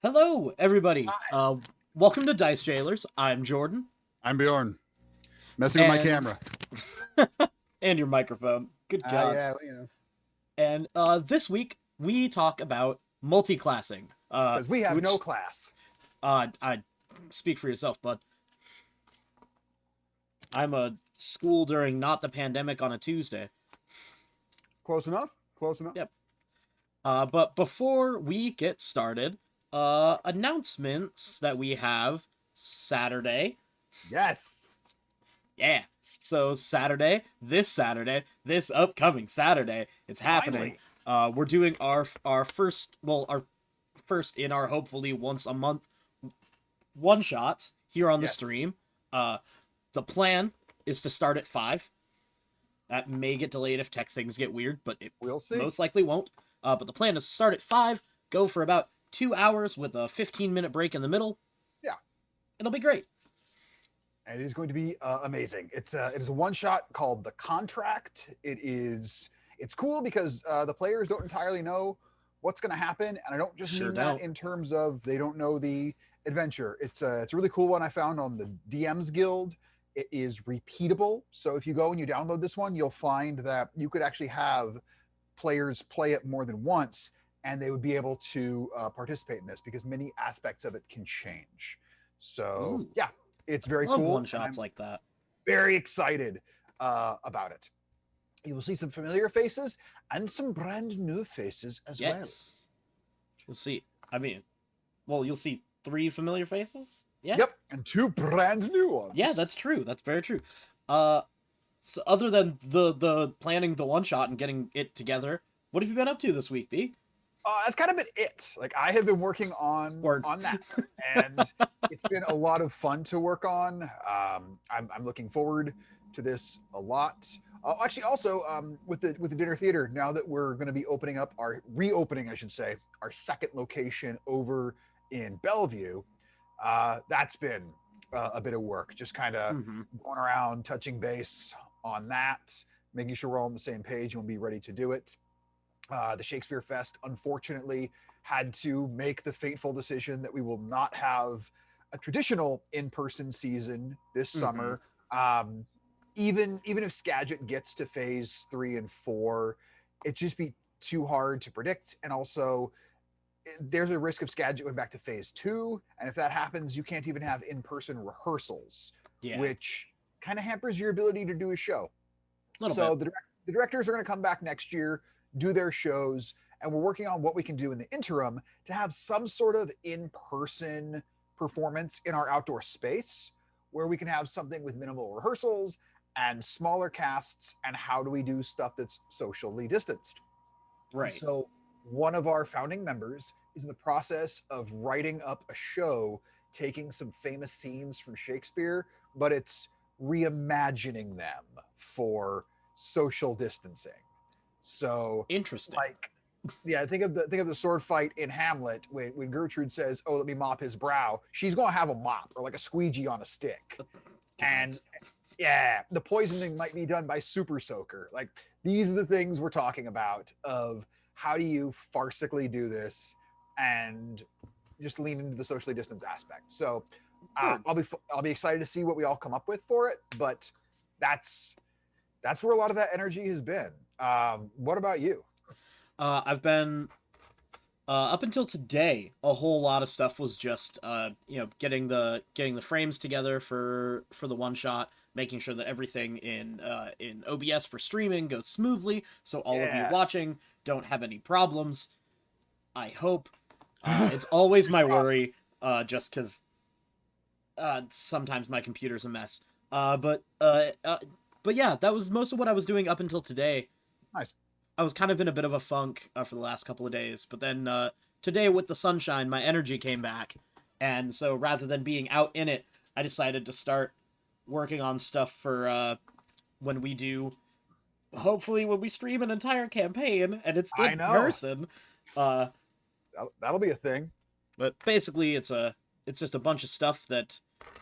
Hello, everybody. Hi. Welcome to Dice Jailers. I'm Jordan, I'm Bjorn. Messing with my and camera. and your microphone. Good God. Yeah, you know, And this week we talk about multiclassing. because we have no Which class. I speak for yourself, bud. I'm a school during not the pandemic on a Tuesday. Close enough. Close enough. Yep. But before we get started, announcements that we have Saturday. Yes. Yeah. So Saturday, this upcoming Saturday, it's happening. Finally. We're doing our first in our hopefully once a month one shot here on the Yes. stream. The plan is to start at 5. That may get delayed if tech things get weird, but it We'll see. most likely won't. But the plan is to start at 5, go for about 2 hours with a 15-minute break in the middle. Yeah. It'll be great. And it is going to be amazing. It is a one shot called The Contract. It's cool because the players don't entirely know what's going to happen, and I don't just Sure mean don't. that in terms of they don't know the adventure. It's a really cool one I found on the DM's Guild. It is repeatable, so if you go and you download this one, you'll find that you could actually have players play it more than once, and they would be able to participate in this because many aspects of it can change. So Ooh. yeah, it's very Love cool. one and shots I'm like that. very excited about it. You will see some familiar faces and some brand new faces as well. Yes. You'll see. I mean, well, you'll see 3 familiar faces. Yeah. Yep, and 2 brand new ones. Yeah, that's true. That's very true. Uh, so other than the planning the one shot and getting it together, what have you been up to this week, B? That's kind of been it. Like I have been working on Word. that, and it's been a lot of fun to work on. I'm looking forward to this a lot. Actually, also with the dinner theater, now that we're going to be reopening, I should say, our second location over in Bellevue. That's been a bit of work. Just kind of Mm-hmm. going around, touching base on that, making sure we're all on the same page and we'll be ready to do it. The Shakespeare Fest, unfortunately, had to make the fateful decision that we will not have a traditional in-person season this summer. Even if Skagit gets to phase 3 and 4, it'd just be too hard to predict. And also, there's a risk of Skagit going back to phase 2. And if that happens, you can't even have in-person rehearsals, Yeah. which kind of hampers your ability to do a show. Little So bit. the directors are going to come back next year, do their shows, and we're working on what we can do in the interim to have some sort of in-person performance in our outdoor space where we can have something with minimal rehearsals and smaller casts, and how do we do stuff that's socially distanced. Right. So one of our founding members is in the process of writing up a show taking some famous scenes from Shakespeare, but it's reimagining them for social distancing. So Interesting. like yeah, think of the sword fight in Hamlet when Gertrude says, "Oh, let me mop his brow." She's gonna have a mop or like a squeegee on a stick, and yeah, the poisoning might be done by super soaker. Like these are the things we're talking about of how do you farcically do this and just lean into the socially distanced aspect. So I'll be excited to see what we all come up with for it, but that's where a lot of that energy has been. What about you? I've been up until today. A whole lot of stuff was just getting the frames together for the one shot, making sure that everything in OBS for streaming goes smoothly, so all of you Yeah. watching don't have any problems. I hope. It's always my worry, just because sometimes my computer's a mess. But yeah, that was most of what I was doing up until today. Nice. I was kind of in a bit of a funk for the last couple of days, but then today with the sunshine, my energy came back, and so rather than being out in it, I decided to start working on stuff for when we do. Hopefully, when we stream an entire campaign and it's I in know. person. Uh, That'll be a thing. but basically, it's just a bunch of stuff that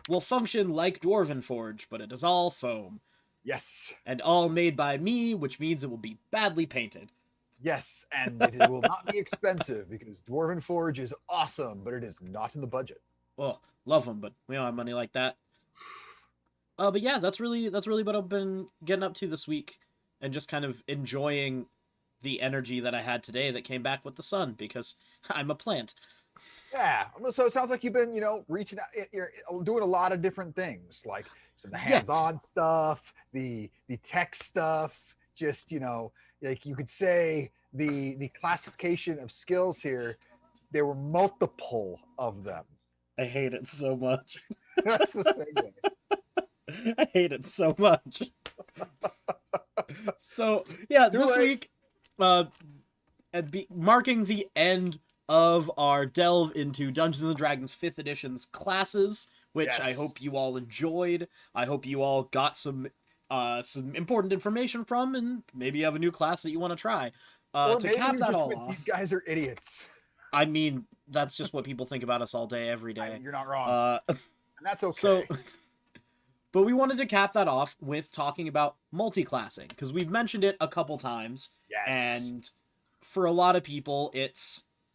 will function like Dwarven Forge, but it is all foam Yes. and all made by me, which means it will be badly painted. Yes, and it will not be expensive because Dwarven Forge is awesome, but it is not in the budget. Well, love them, but we don't have money like that. But yeah, that's really what I've been getting up to this week, and just kind of enjoying the energy that I had today that came back with the sun because I'm a plant. Yeah, so it sounds like you've been, reaching out, you're doing a lot of different things, like some of the Yes, hands-on stuff, the tech stuff. Just, like you could say, the classification of skills here. There were multiple of them. I hate it so much. That's the segue. I hate it so much. So yeah, Too this late. week, uh, marking the end of our delve into Dungeons and Dragons 5th edition's classes, which I Yes. hope you all enjoyed. I hope you all got some important information from, and maybe you have a new class that you want to try. Or To maybe cap you that just all went, these off, guys are idiots. I mean, that's just what people think about us all day, every day. You're not wrong. Uh, And that's so, okay. but we wanted to cap that off with talking about multiclassing, because we've mentioned it a couple times, Yes. and for a lot of people,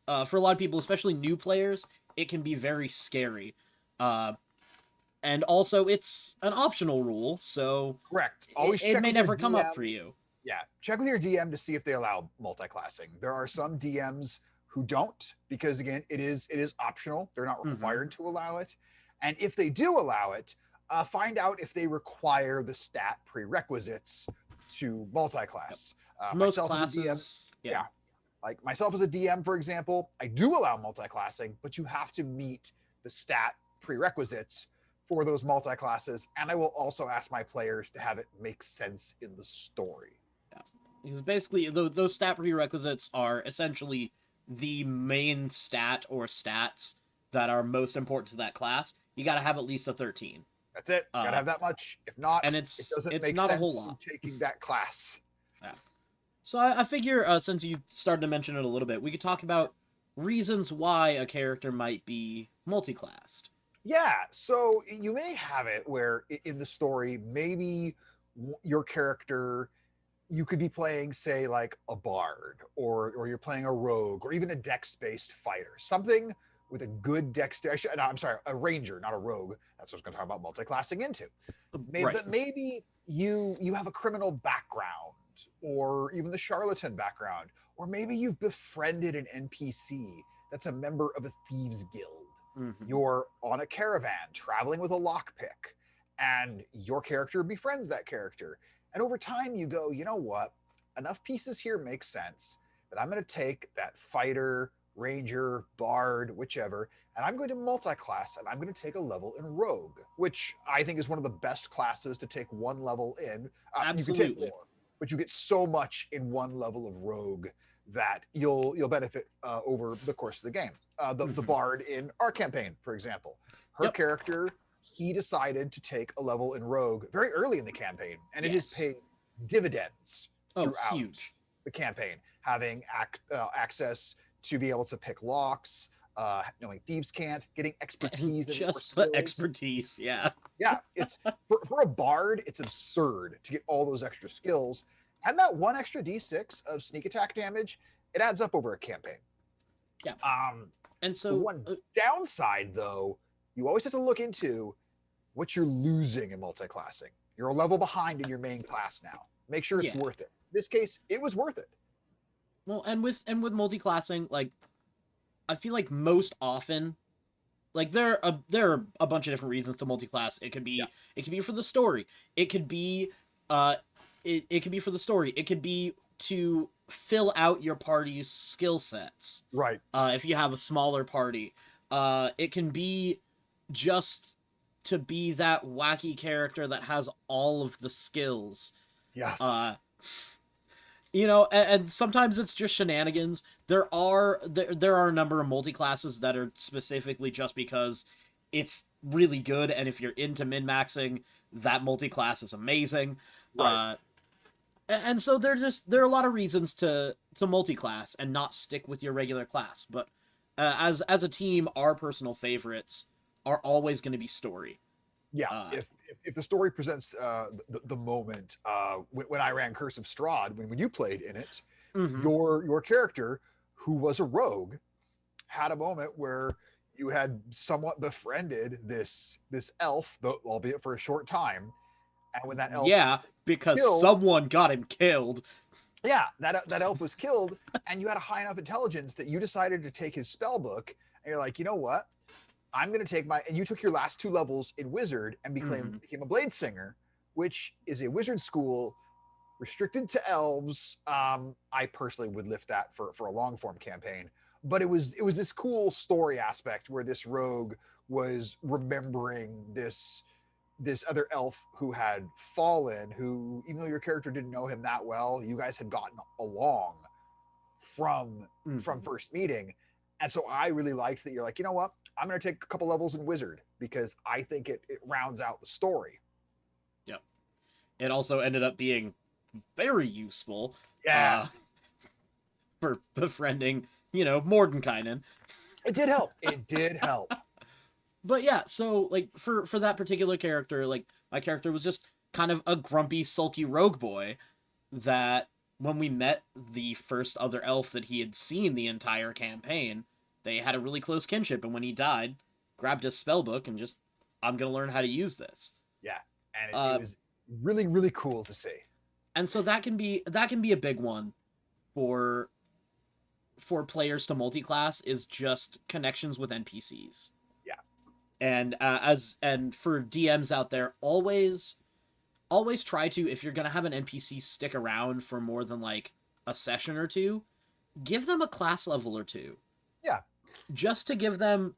especially new players, it can be very scary. Uh, and also, it's an optional rule, so Correct. Always it check may with your never come up DM. for you. Yeah, check with your DM to see if they allow multi-classing. There are some DMs who don't because again, it is optional. They're not Mm-hmm. required to allow it. And if they do allow it, find out if they require the stat prerequisites to multi-class. For most Myself as a DM, classes, yeah. like myself as a DM, for example, I do allow multi-classing, but you have to meet the stat prerequisites for those multi-classes, and I will also ask my players to have it make sense in the story. Because basically, those stat prerequisites are essentially the main stat or stats that are most important to that class. You got to have at least a 13. That's it. Gotta have that much. If not, And it doesn't it's make not a sense whole in lot. taking that class. Yeah. So I figure, since you started to mention it a little bit, we could talk about reasons why a character might be multiclassed. Yeah. So you may have it where in the story, maybe your character, you could be playing, say, like a bard, or you're playing a rogue, or even a dex-based fighter. Something with a good dexterity. No, I'm sorry, a ranger, not a rogue. That's what I was going to talk about multi-classing into. Right. But maybe you have a criminal background, or even the charlatan background, or maybe you've befriended an NPC that's a member of a thieves guild. Mm-hmm. You're on a caravan traveling with a lockpick, and your character befriends that character. And over time, you go, you know what? Enough pieces here make sense that I'm going to take that fighter, ranger, bard, whichever, and I'm going to multi-class and I'm going to take a level in rogue, which I think is one of the best classes to take one level in. You can take Absolutely. more, but you get so much in one level of rogue that you'll benefit over the course of the game. The bard in our campaign, for example, her Yep. character, he decided to take a level in rogue very early in the campaign, and it has Yes. paid dividends Oh, throughout huge. the campaign, having access to be able to pick locks, knowing thieves can't, getting expertise and more Just the skills. expertise, yeah. Yeah, it's for a bard, it's absurd to get all those extra skills, and that one extra d6 of sneak attack damage, it adds up over a campaign. Yeah. And The so, one downside, though, you always have to look into what you're losing in multi-classing. You're a level behind in your main class now. Make sure it's Yeah. worth it. In this case, it was worth it. well, and with multiclassing, like, I feel like most often, like there are a bunch of different reasons to multiclass. It could be Yeah. it could be for the story. It could be it could be for the story. It could be to fill out your party's skill sets. Right. If you have a smaller party, it can be just to be that wacky character that has all of the skills. Yes. And sometimes it's just shenanigans. There are a number of multi-classes that are specifically just because it's really good, and if you're into min-maxing, that multi-class is amazing. Right. And so there are a lot of reasons to multi-class and not stick with your regular class. But as a team, our personal favorites are always going to be story. Yeah. If the story presents the moment, when I ran Curse of Strahd, when you played in it, Mm-hmm. Your character, who was a rogue, had a moment where you had somewhat befriended this elf, though albeit for a short time, and when that elf Yeah, because killed, someone got him killed. yeah, that elf was killed, and you had a high enough intelligence that you decided to take his spell book, and you're like, you know what? I'm going to take my, and you took your last 2 levels in wizard and Mm-hmm. became a blade singer, which is a wizard school restricted to elves. I personally would lift that for a long form campaign, but it was this cool story aspect where this rogue was remembering this other elf who had fallen, who, even though your character didn't know him that well, you guys had gotten along from Mm-hmm. first meeting. And so I really liked that you're like, you know what? I'm going to take a couple levels in wizard because I think it rounds out the story. Yep. It also ended up being very useful Yeah, uh, for befriending, Mordenkainen. it did help. It did help. But yeah, so like for that particular character, like my character was just kind of a grumpy, sulky rogue boy that when we met the first other elf that he had seen the entire campaign, they had a really close kinship, and when he died, grabbed his spell book and just, I'm gonna learn how to use this. Yeah, and it Uh, was really really cool to see. and so that can be a big one for players to multi-class is just connections with NPCs. Yeah, And and for DMs out there, always try to, if you're gonna have an NPC stick around for more than like a session or two, give them a class level or two, yeah, just to give them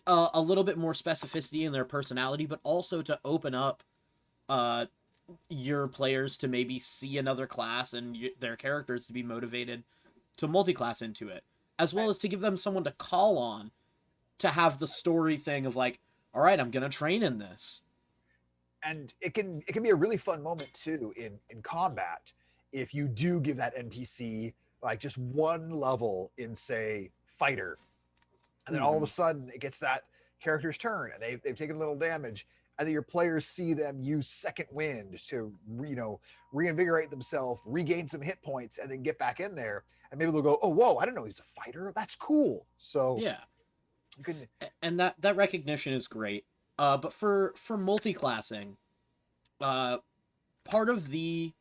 a little bit more specificity in their personality, but also to open up uh your players to maybe see another class and their characters to be motivated to multi-class into it, as well as to give them someone to call on to have the story thing of like, all right, I'm gonna train in this. and it can be a really fun moment too in combat if you do give that NPC like just one level in, say, fighter, and then all of a Mm-hmm. sudden it gets that character's turn and they've taken a little damage, and then your players see them use second wind to reinvigorate themselves, regain some hit points, and then get back in there, and maybe they'll go, oh whoa, I didn't know he's a fighter, that's cool. So Yeah, you can, and that recognition is great. But for multi-classing, uh, part of the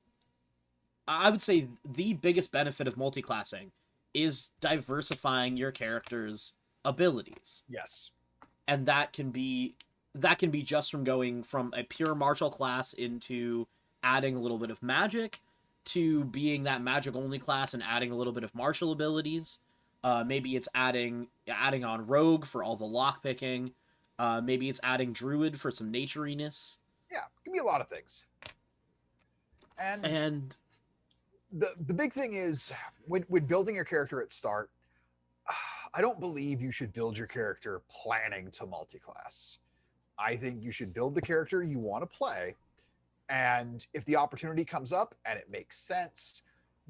I would say the biggest benefit of multi-classing is diversifying your character's abilities, yes, and that can be just from going from a pure martial class into adding a little bit of magic to being that magic only class and adding a little bit of martial abilities. Maybe it's adding on rogue for all the lock picking. Maybe it's adding druid for some natureiness. yeah, it can be a lot of things. And And the big thing is when building your character at start, I don't believe you should build your character planning to multi-class. I think you should build the character you want to play, and if the opportunity comes up and it makes sense,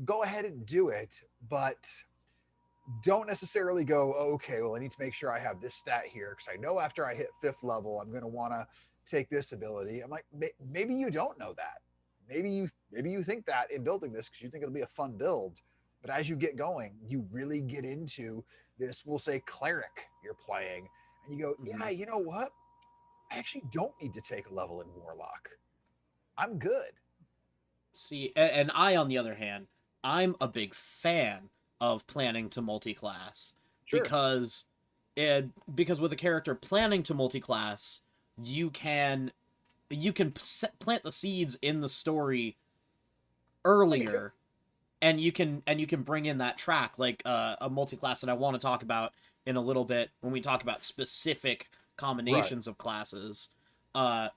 go ahead and do it. But don't necessarily go, oh, okay, well, I need to make sure I have this stat here because I know after I hit 5th level, I'm going to want to take this ability. I'm like, maybe you don't know that. Maybe you think that in building this because you think it'll be a fun build. But as you get going, you really get into this, we'll say, cleric you're playing, and you go, yeah, you know what? I actually don't need to take a level in warlock. I'm good. see, and I, on the other hand, I'm a big fan of planning to multi-class Sure. because because with a character planning to multi-class, you can plant the seeds in the story Like you do. earlier, and you can bring in that track like a multi-class that I want to talk about in a little bit when we talk about specific Right. combinations of classes. Uh,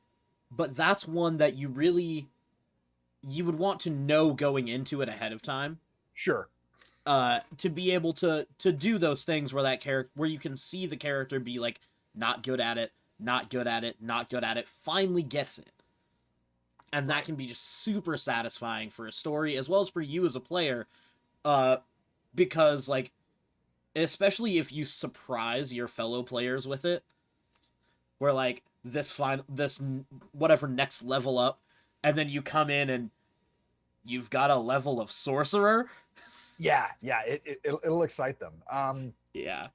but that's one that you would want to know going into it ahead of time, Sure. to be able to do those things where that character, where you can see the character be like not good at it, not good at it, not good at it, finally gets it. And that Right. can be just super satisfying for a story as well as for you as a player, uh because like, especially if you surprise your fellow players with it, where like this whatever next level up, and then you come in and you've got a level of sorcerer. Yeah, it'll excite them. Yeah.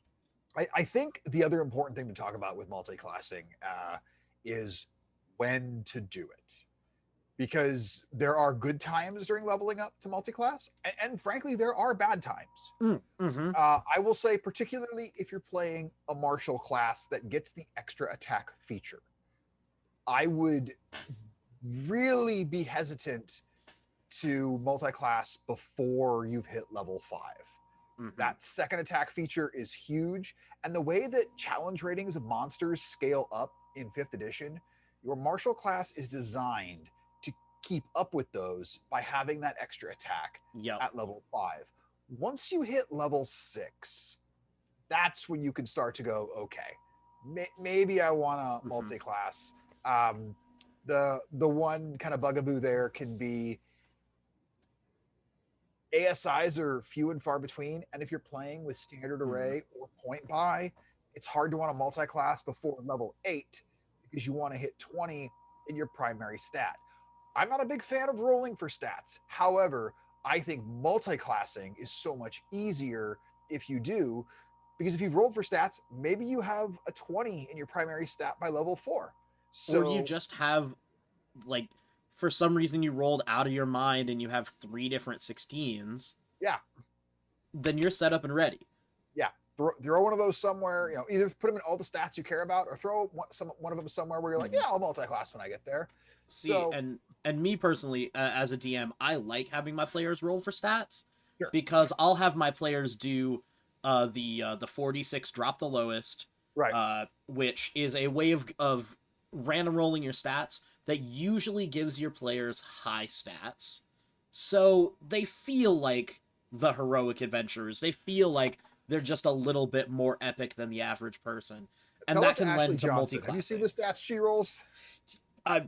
I think the other important thing to talk about with multi-classing is when to do it, because there are good times during leveling up to multi-class, and frankly, there are bad times. Mm-hmm. I will say, particularly if you're playing a martial class that gets the extra attack feature, I would really be hesitant to multi-class before you've hit level 5. Mm-hmm. That second attack feature is huge, and the way that challenge ratings of monsters scale up in 5th edition, your martial class is designed to keep up with those by having that extra attack Yep. at level 5. Once you hit level 6, that's when you can start to go, okay, maybe I want to multi-class. The one kind of bugaboo there can be ASIs are few and far between, and if you're playing with standard array or point buy, it's hard to want to multi-class before level 8 because you want to hit 20 in your primary stat. I'm not a big fan of rolling for stats. However, I think multi-classing is so much easier if you do, because if you've rolled for stats, maybe you have a 20 in your primary stat by level 4. So, or you just have, like, for some reason you rolled out of your mind and you have 3 different 16s. yeah, then you're set up and ready. Yeah, throw one of those somewhere. Either put them in all the stats you care about, or throw one of them somewhere where you're like, yeah, I'll multi-class when I get there. See, so, and me personally, as a DM, I like having my players roll for stats sure. because I'll have my players do the 46 drop the lowest, Right. Which is a way of random rolling your stats that usually gives your players high stats, so they feel like the heroic adventurers. They feel like they're just a little bit more epic than the average person, and Tell that it to can Ashley lend to Johnson. Have you seen multi-classing. the stats she rolls?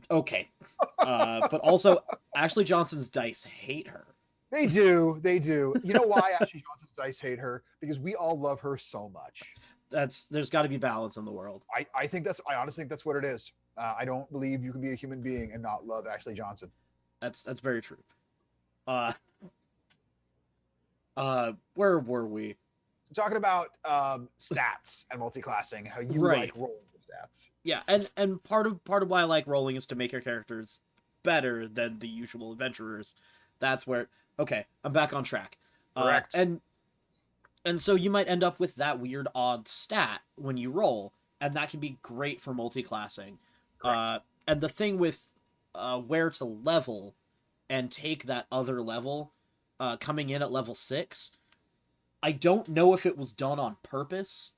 Okay. But also, Ashley Johnson's dice hate her. They do. They do. You know why Ashley Johnson's dice hate her? Because we all love her so much. There's got to be balance in the world. I honestly think that's what it is. I don't believe you can be a human being and not love Ashley Johnson. That's very true. Where were we? Talking about stats and multi-classing, how you Right. like rolling the stats. Yeah, and part of why I like rolling is to make your characters better than the usual adventurers. That's where, okay, I'm back on track. Correct. And so you might end up with that weird odd stat when you roll, and that can be great for multi-classing. And the thing with where to level and take that other level, coming in at level 6, I don't know if it was done on purpose,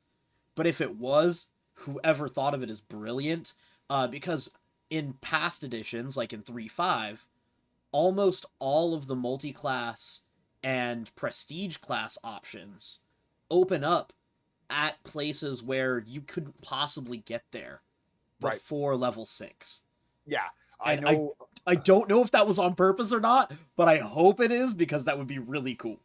but if it was, whoever thought of it is brilliant, because in past editions, like in 3.5, almost all of the multi-class and prestige class options open up at places where you couldn't possibly get there before level 6. Yeah, I know. I don't know if that was on purpose or not, but I hope it is, because that would be really cool.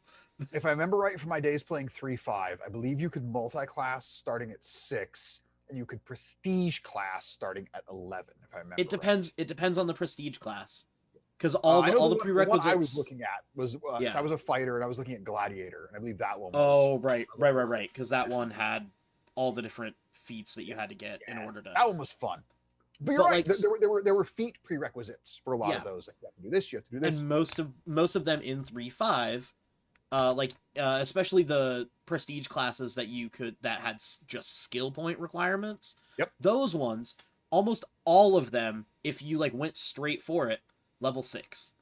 If I remember right from my days playing 3.5, I believe you could multi-class starting at 6, and you could prestige class starting at 11. If I remember, It depends. Right. It depends on the prestige class, because all the prerequisites. The one I was looking at was I was a fighter and I was looking at gladiator, and I believe that one was. Oh, right. Because that one had all the different feats that you had to get in order to. That one was fun. But you're right. Like, there were feat prerequisites for a lot of those. Like, you have to do this. You have to do this. And most of them in 3.5, especially the prestige classes that had just skill point requirements. Yep. Those ones, almost all of them, if you like went straight for it, level 6.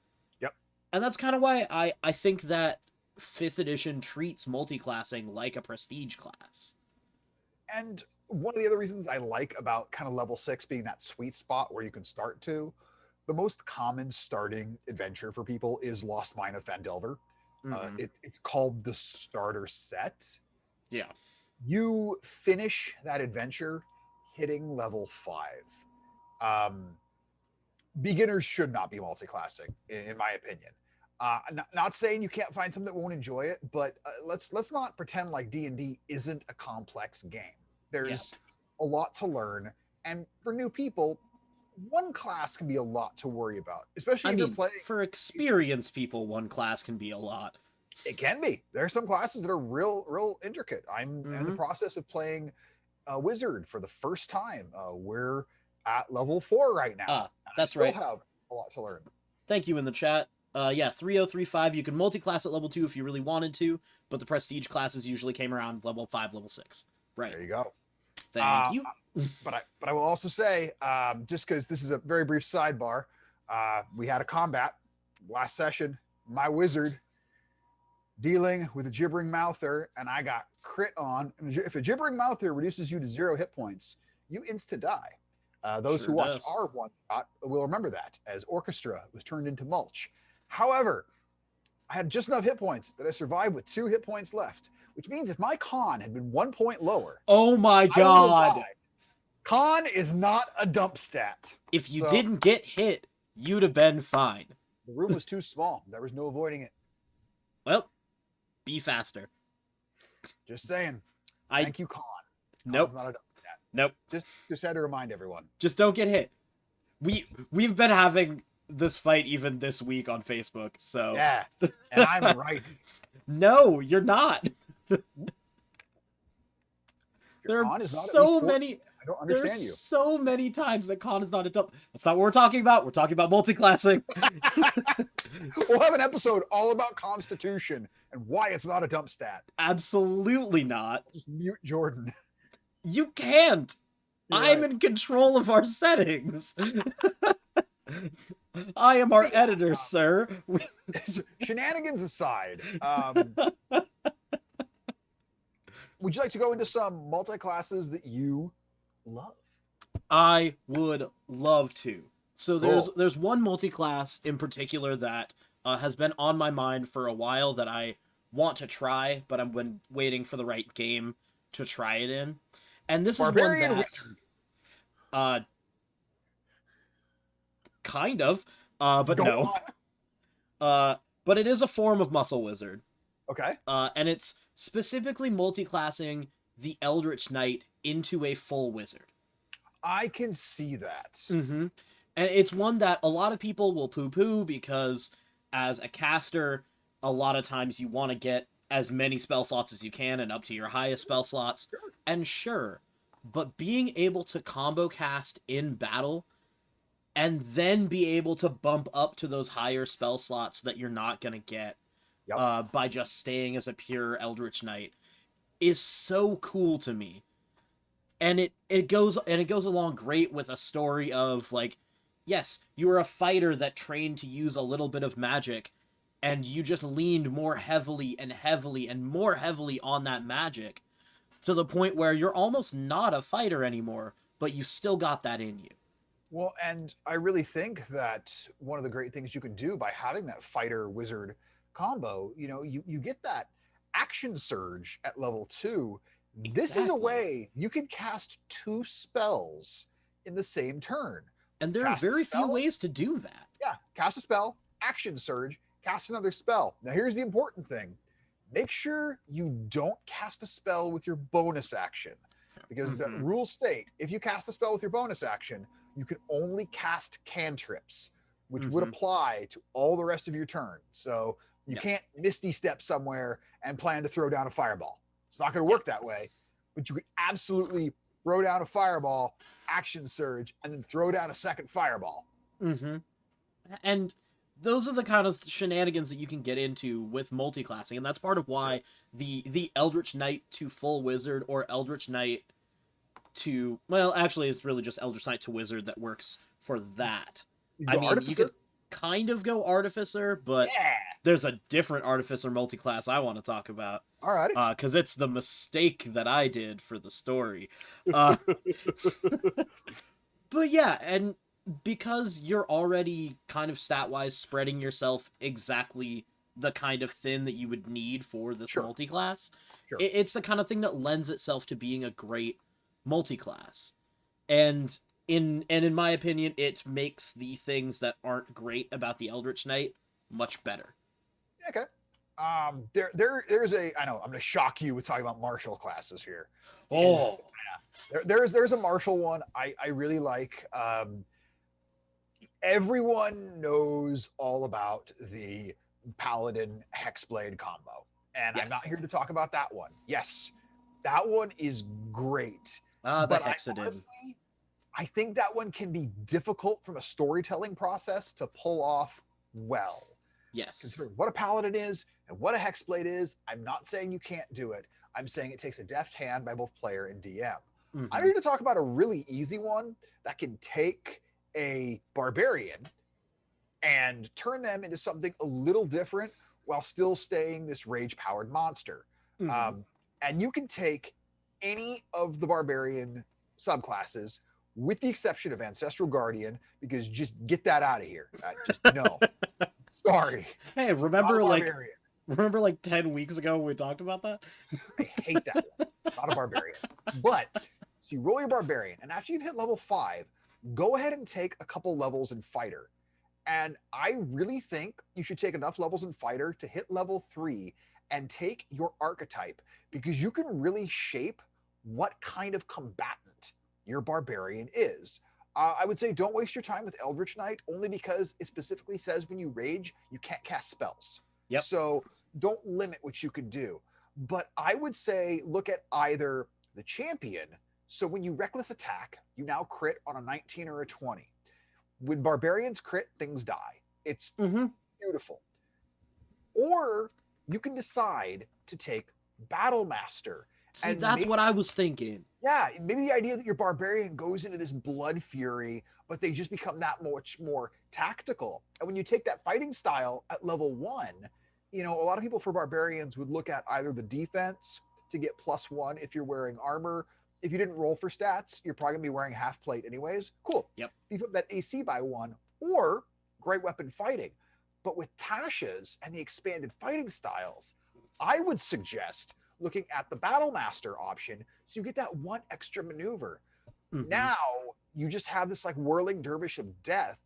Yep. And that's kind of why I think that 5th edition treats multi-classing like a prestige class. And one of the other reasons I like about kind of level 6 being that sweet spot where you can start to, the most common starting adventure for people is Lost Mine of Phandelver. It's called the starter set. Yeah. You finish that adventure hitting level 5. Beginners should not be multi-classing, in my opinion. Not saying you can't find some that won't enjoy it, but let's not pretend like D&D isn't a complex game. There's a lot to learn, and for new people, one class can be a lot to worry about, especially I if you're mean, playing. for experienced people, one class can be a lot. It can be. There are some classes that are real intricate. I'm in the Mm-hmm. process of playing a wizard for the first time. We're at level 4 right now, and I That's still right. have a lot to learn. Thank you in the chat. Yeah, 3035. You can multi-class at level 2 if you really wanted to, but the prestige classes usually came around level 5, level 6. Right. There you go. Thank you. But I will also say, just because this is a very brief sidebar, we had a combat last session. My wizard dealing with a gibbering mouther, and I got crit on. If a gibbering mouther reduces you to 0 hit points, you insta die. Those Sure who watched does. our one shot will remember that, as Orchestra was turned into mulch. However, I had just enough hit points that I survived with 2 hit points left, which means if my con had been 1 point lower, Oh my I would have god. died. Con is not a dump stat. If you So, didn't get hit, you'd have been fine. the room was too small. There was no avoiding it. Well, be faster. Just saying. I Thank you, Con. Nope. Con's not a dump stat. Nope. Just had to remind everyone. Just don't get hit. We've been having this fight even this week on Facebook, so Yeah, and I'm right. no, you're not. Your There Con are is not at so least many. I don't understand There's you. so many times that con is not a dump. That's not what we're talking about. We're talking about multi-classing. We'll have an episode all about Constitution and why it's not a dump stat. Absolutely not. Just mute Jordan. You can't. You're I'm right. in control of our settings. I am our editor, sir. Shenanigans aside, would you like to go into some multi-classes that you love? I would love to. So Cool. there's one multi-class in particular that has been on my mind for a while that I want to try, but I've been waiting for the right game to try it in. And this Barbarian is one that kind of but Go no. on. But it is a form of muscle wizard. Okay. And it's specifically multi-classing the Eldritch Knight into a full wizard. I can see that. Mm-hmm. And it's one that a lot of people will poo-poo because as a caster, a lot of times you want to get as many spell slots as you can and up to your highest spell slots. Sure. And sure, but being able to combo cast in battle and then be able to bump up to those higher spell slots that you're not going to get by just staying as a pure Eldritch Knight is so cool to me. And it goes along great with a story of like, yes, you were a fighter that trained to use a little bit of magic, and you just leaned more heavily and heavily and more heavily on that magic to the point where you're almost not a fighter anymore, but you still got that in you. Well, and I really think that one of the great things you can do by having that fighter wizard combo, you get that action surge at level 2. This is a Exactly. way you can cast 2 spells in the same turn. And there are very few ways to do that. Yeah, cast a spell, action surge, cast another spell. Now here's the important thing. Make sure you don't cast a spell with your bonus action, because the rules state if you cast a spell with your bonus action, you can only cast cantrips, which would apply to all the rest of your turn. So you can't Misty Step somewhere and plan to throw down a fireball. It's not going to work that way, but you could absolutely throw down a fireball, action surge, and then throw down a second fireball. Mm-hmm. And those are the kind of shenanigans that you can get into with multi-classing, and that's part of why the Eldritch Knight to full wizard or Eldritch Knight to, well, actually it's really just Eldritch Knight to wizard that works for that. I mean, Artificer? you could kind of go Artificer, but there's a different Artificer multi-class I want to talk about. Alrighty. Because it's the mistake that I did for the story. But yeah, and because you're already kind of stat-wise spreading yourself exactly the kind of thin that you would need for this multi-class, it's the kind of thing that lends itself to being a great multi-class. And in my opinion, it makes the things that aren't great about the Eldritch Knight much better. Okay. There's a, I know I'm going to shock you with talking about martial classes here. Oh, there's a martial one I really like. everyone knows all about the Paladin Hexblade combo. And I'm not Yes. here to talk about that one. Yes, that one is great. The But Hexadin. I think that one can be difficult from a storytelling process to pull off well. Yes. Considering what a Paladin is and what a Hexblade is, I'm not saying you can't do it. I'm saying it takes a deft hand by both player and DM. Mhm. I'm here to talk about a really easy one that can take a Barbarian and turn them into something a little different while still staying this rage-powered monster. Mhm. And you can take any of the Barbarian subclasses, with the exception of Ancestral Guardian, because just get that out of here. Just no. Sorry. Hey, It's not a remember Barbarian. 10 weeks ago when we talked about that? I hate that one. It's not a Barbarian. But so you roll your Barbarian, and after you've hit level 5, go ahead and take a couple levels in Fighter. And I really think you should take enough levels in Fighter to hit level 3 and take your archetype, because you can really shape what kind of combatant your Barbarian is. I would say don't waste your time with Eldritch Knight, only because it specifically says when you rage, you can't cast spells. Yep. So don't limit what you can do. But I would say look at either the champion. So when you reckless attack, you now crit on a 19 or a 20. When barbarians crit, things die. It's beautiful. Or you can decide to take Battle Master. See, And that's maybe, what I was thinking. yeah, maybe the idea that your barbarian goes into this blood fury, but they just become that much more tactical. And when you take that fighting style at level 1, a lot of people for barbarians would look at either the defense to get +1 if you're wearing armor. If you didn't roll for stats, you're probably gonna be wearing half plate anyways. Cool. Yep. Beef up that AC by 1, or great weapon fighting. But with Tasha's and the expanded fighting styles, I would suggest looking at the Battle Master option, so you get that one extra maneuver. Now you just have this like whirling dervish of death.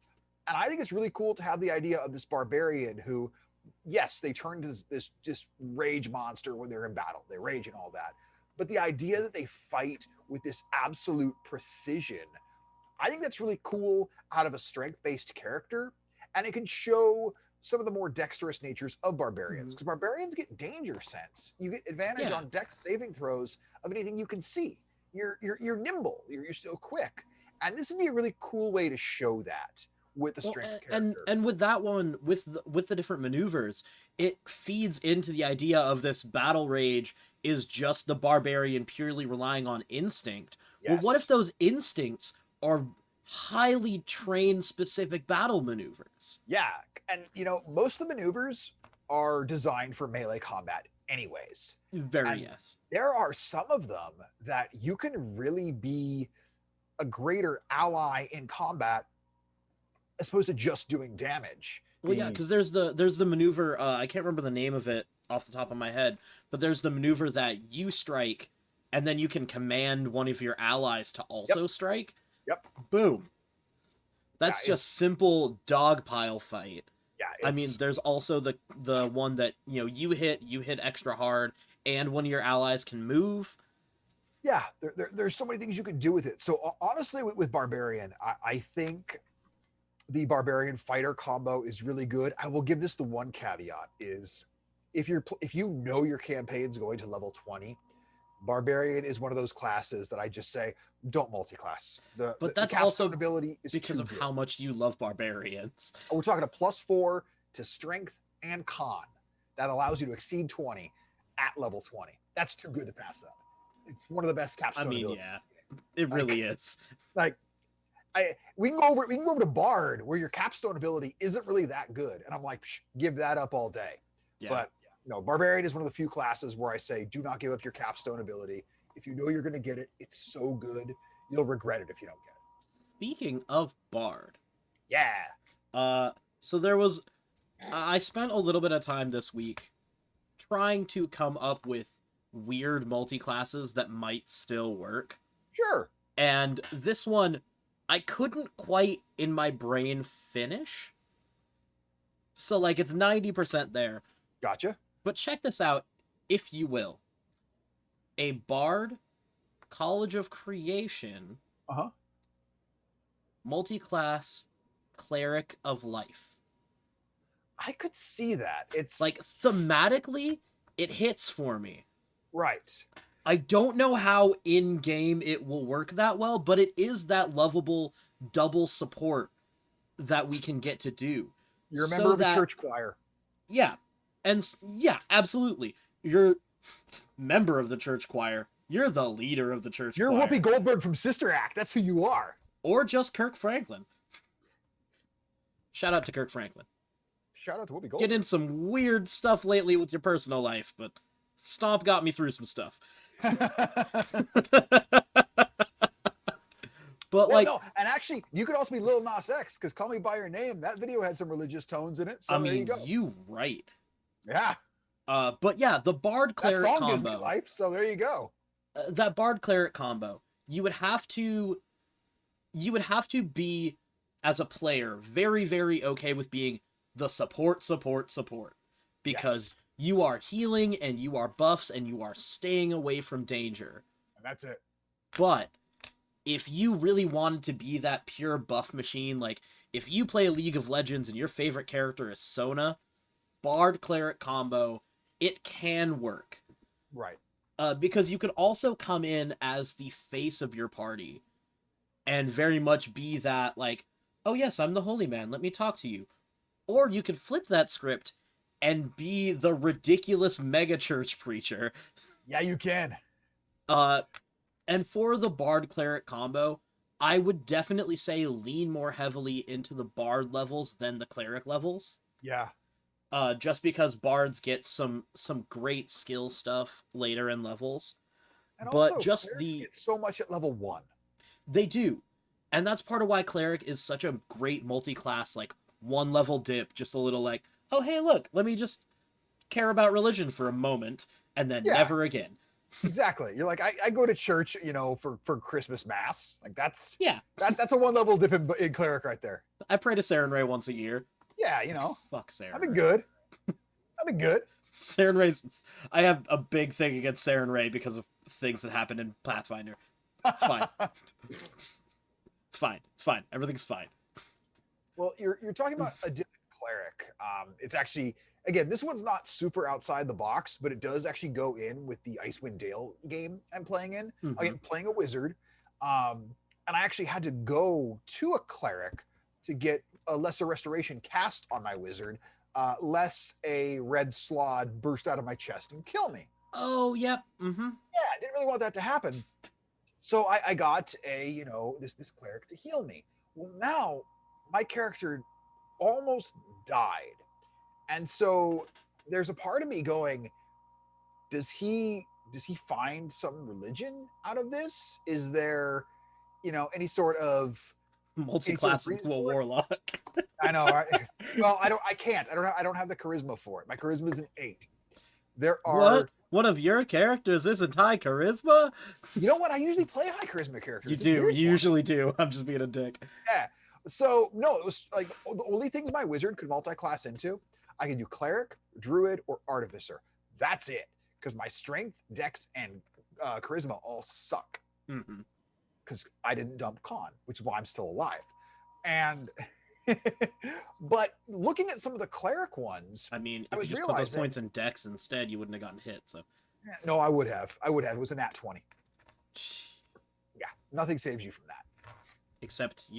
And I think it's really cool to have the idea of this barbarian who, yes, they turn to this just rage monster when they're in battle. They rage and all that. But the idea that they fight with this absolute precision, I think that's really cool out of a strength-based character. And it can show some of the more dexterous natures of barbarians, because barbarians get danger sense. You get advantage on dex saving throws of anything you can see. You're nimble. You're still quick, and this would be a really cool way to show that with the strength character. And with that one, with the different maneuvers, it feeds into the idea of this battle rage is just the barbarian purely relying on instinct. Yes. Well, what if those instincts are highly trained specific battle maneuvers? Yeah, and most of the maneuvers are designed for melee combat anyways. Yes. There are some of them that you can really be a greater ally in combat as opposed to just doing damage. Well, yeah, because there's the maneuver, I can't remember the name of it off the top of my head, but there's the maneuver that you strike, and then you can command one of your allies to also strike. Yep. Boom. That's just simple dog pile fight. Yeah. I mean, there's also the one that, you hit extra hard, and one of your allies can move. Yeah, there's so many things you can do with it. So honestly, with Barbarian, I think the Barbarian Fighter combo is really good. I will give this the one caveat is if you know your campaign's going to level 20, Barbarian is one of those classes that I just say don't multi-class. But that's the also ability is because of how much you love barbarians. We're talking a +4 to strength and con that allows you to exceed 20 at level 20. That's too good to pass up. It's one of the best capstone abilities. Yeah, it really is. We can go over to Bard, where your capstone ability isn't really that good, and I'm like, give that up all day. Yeah. But no, Barbarian is one of the few classes where I say, do not give up your capstone ability. If you know you're going to get it, it's so good, you'll regret it if you don't get it. Speaking of Bard, so there was, I spent a little bit of time this week trying to come up with weird multi-classes that might still work. Sure. And this one, I couldn't quite in my brain finish. So it's 90% there. Gotcha. But check this out, if you will. A Bard College of Creation multi-class Cleric of Life. I could see that. It's Like, thematically, it hits for me. right. I don't know how in-game it will work that well, but it is that lovable double support that we can get to do. You're a So member of a that, church choir. yeah. And yeah, absolutely. You're member of the church choir. You're the leader of the church You're choir. Whoopi Goldberg from Sister Act. That's who you are. Or just Kirk Franklin. Shout out to Kirk Franklin. Shout out to Whoopi Goldberg. Get in some weird stuff lately with your personal life, but Stomp got me through some stuff. But well, no, and actually, you could also be Lil Nas X because "Call Me by Your Name" that video had some religious tones in it. So I mean, there you go. you right. Yeah. But yeah, the Bard Cleric that song combo. gives me life. So there you go. That Bard Cleric combo. You would have to be, as a player, very, very okay with being the support, because Yes. you are healing and you are buffs and you are staying away from danger. And that's it. But if you really wanted to be that pure buff machine, like if you play League of Legends and your favorite character is Sona, Bard Cleric combo, it can work. Right. Because you could also come in as the face of your party and very much be that, like, oh yes, I'm the holy man, let me talk to you. Or you could flip that script and be the ridiculous megachurch preacher. Yeah, you can. And for the Bard Cleric combo, I would definitely say lean more heavily into the Bard levels than the Cleric levels. Yeah. Just because Bards get some great skill stuff later in levels. And But also, just clerics the... get so much at level 1. They do. And that's part of why Cleric is such a great multi-class, like, one level dip, just a little like, oh hey look, let me just care about religion for a moment, and then never again. Exactly. You're like, I go to church, for Christmas Mass. Like that's Yeah. That's a 1 level dip in Cleric right there. I pray to Saren Ray once a year. Yeah, Fuck Saren I've been Ray. good. I've been good. Saren Ray's... I have a big thing against Saren Ray because of things that happened in Pathfinder. It's fine. It's fine. It's fine. Everything's fine. Well, you're talking about a different Cleric. It's actually, again, this one's not super outside the box, but it does actually go in with the Icewind Dale game I'm playing in. Mhm. Again, playing a wizard. And I actually had to go to a Cleric to get a lesser restoration cast on my wizard, lest a red slod burst out of my chest and kill me. Oh, yep. Mm-hmm. Yeah, I didn't really want that to happen. So I got this Cleric to heal me. Well, now my character almost died. And so there's a part of me going, does he find some religion out of this? Is there, any sort of Multi-class into a warlock. I know. Right? Well, I can't. I don't have the charisma for it. My charisma is an 8. There are... What? One of your characters isn't high charisma? You know what? I usually play high charisma characters. You do. You usually do. I'm just being a dick. Yeah. So, no, it was like the only things my wizard could multi-class into, I could do Cleric, Druid, or Artificer. That's it. Because my strength, dex, and charisma all suck. Mm-hmm. Because I didn't dump con, which is why I'm still alive. And... but looking at some of the Cleric ones, I mean, if I was you just put those realizing... points in dex instead, you wouldn't have gotten hit, so... No, I would have. It was a nat 20. Yeah, nothing saves you from that. Except,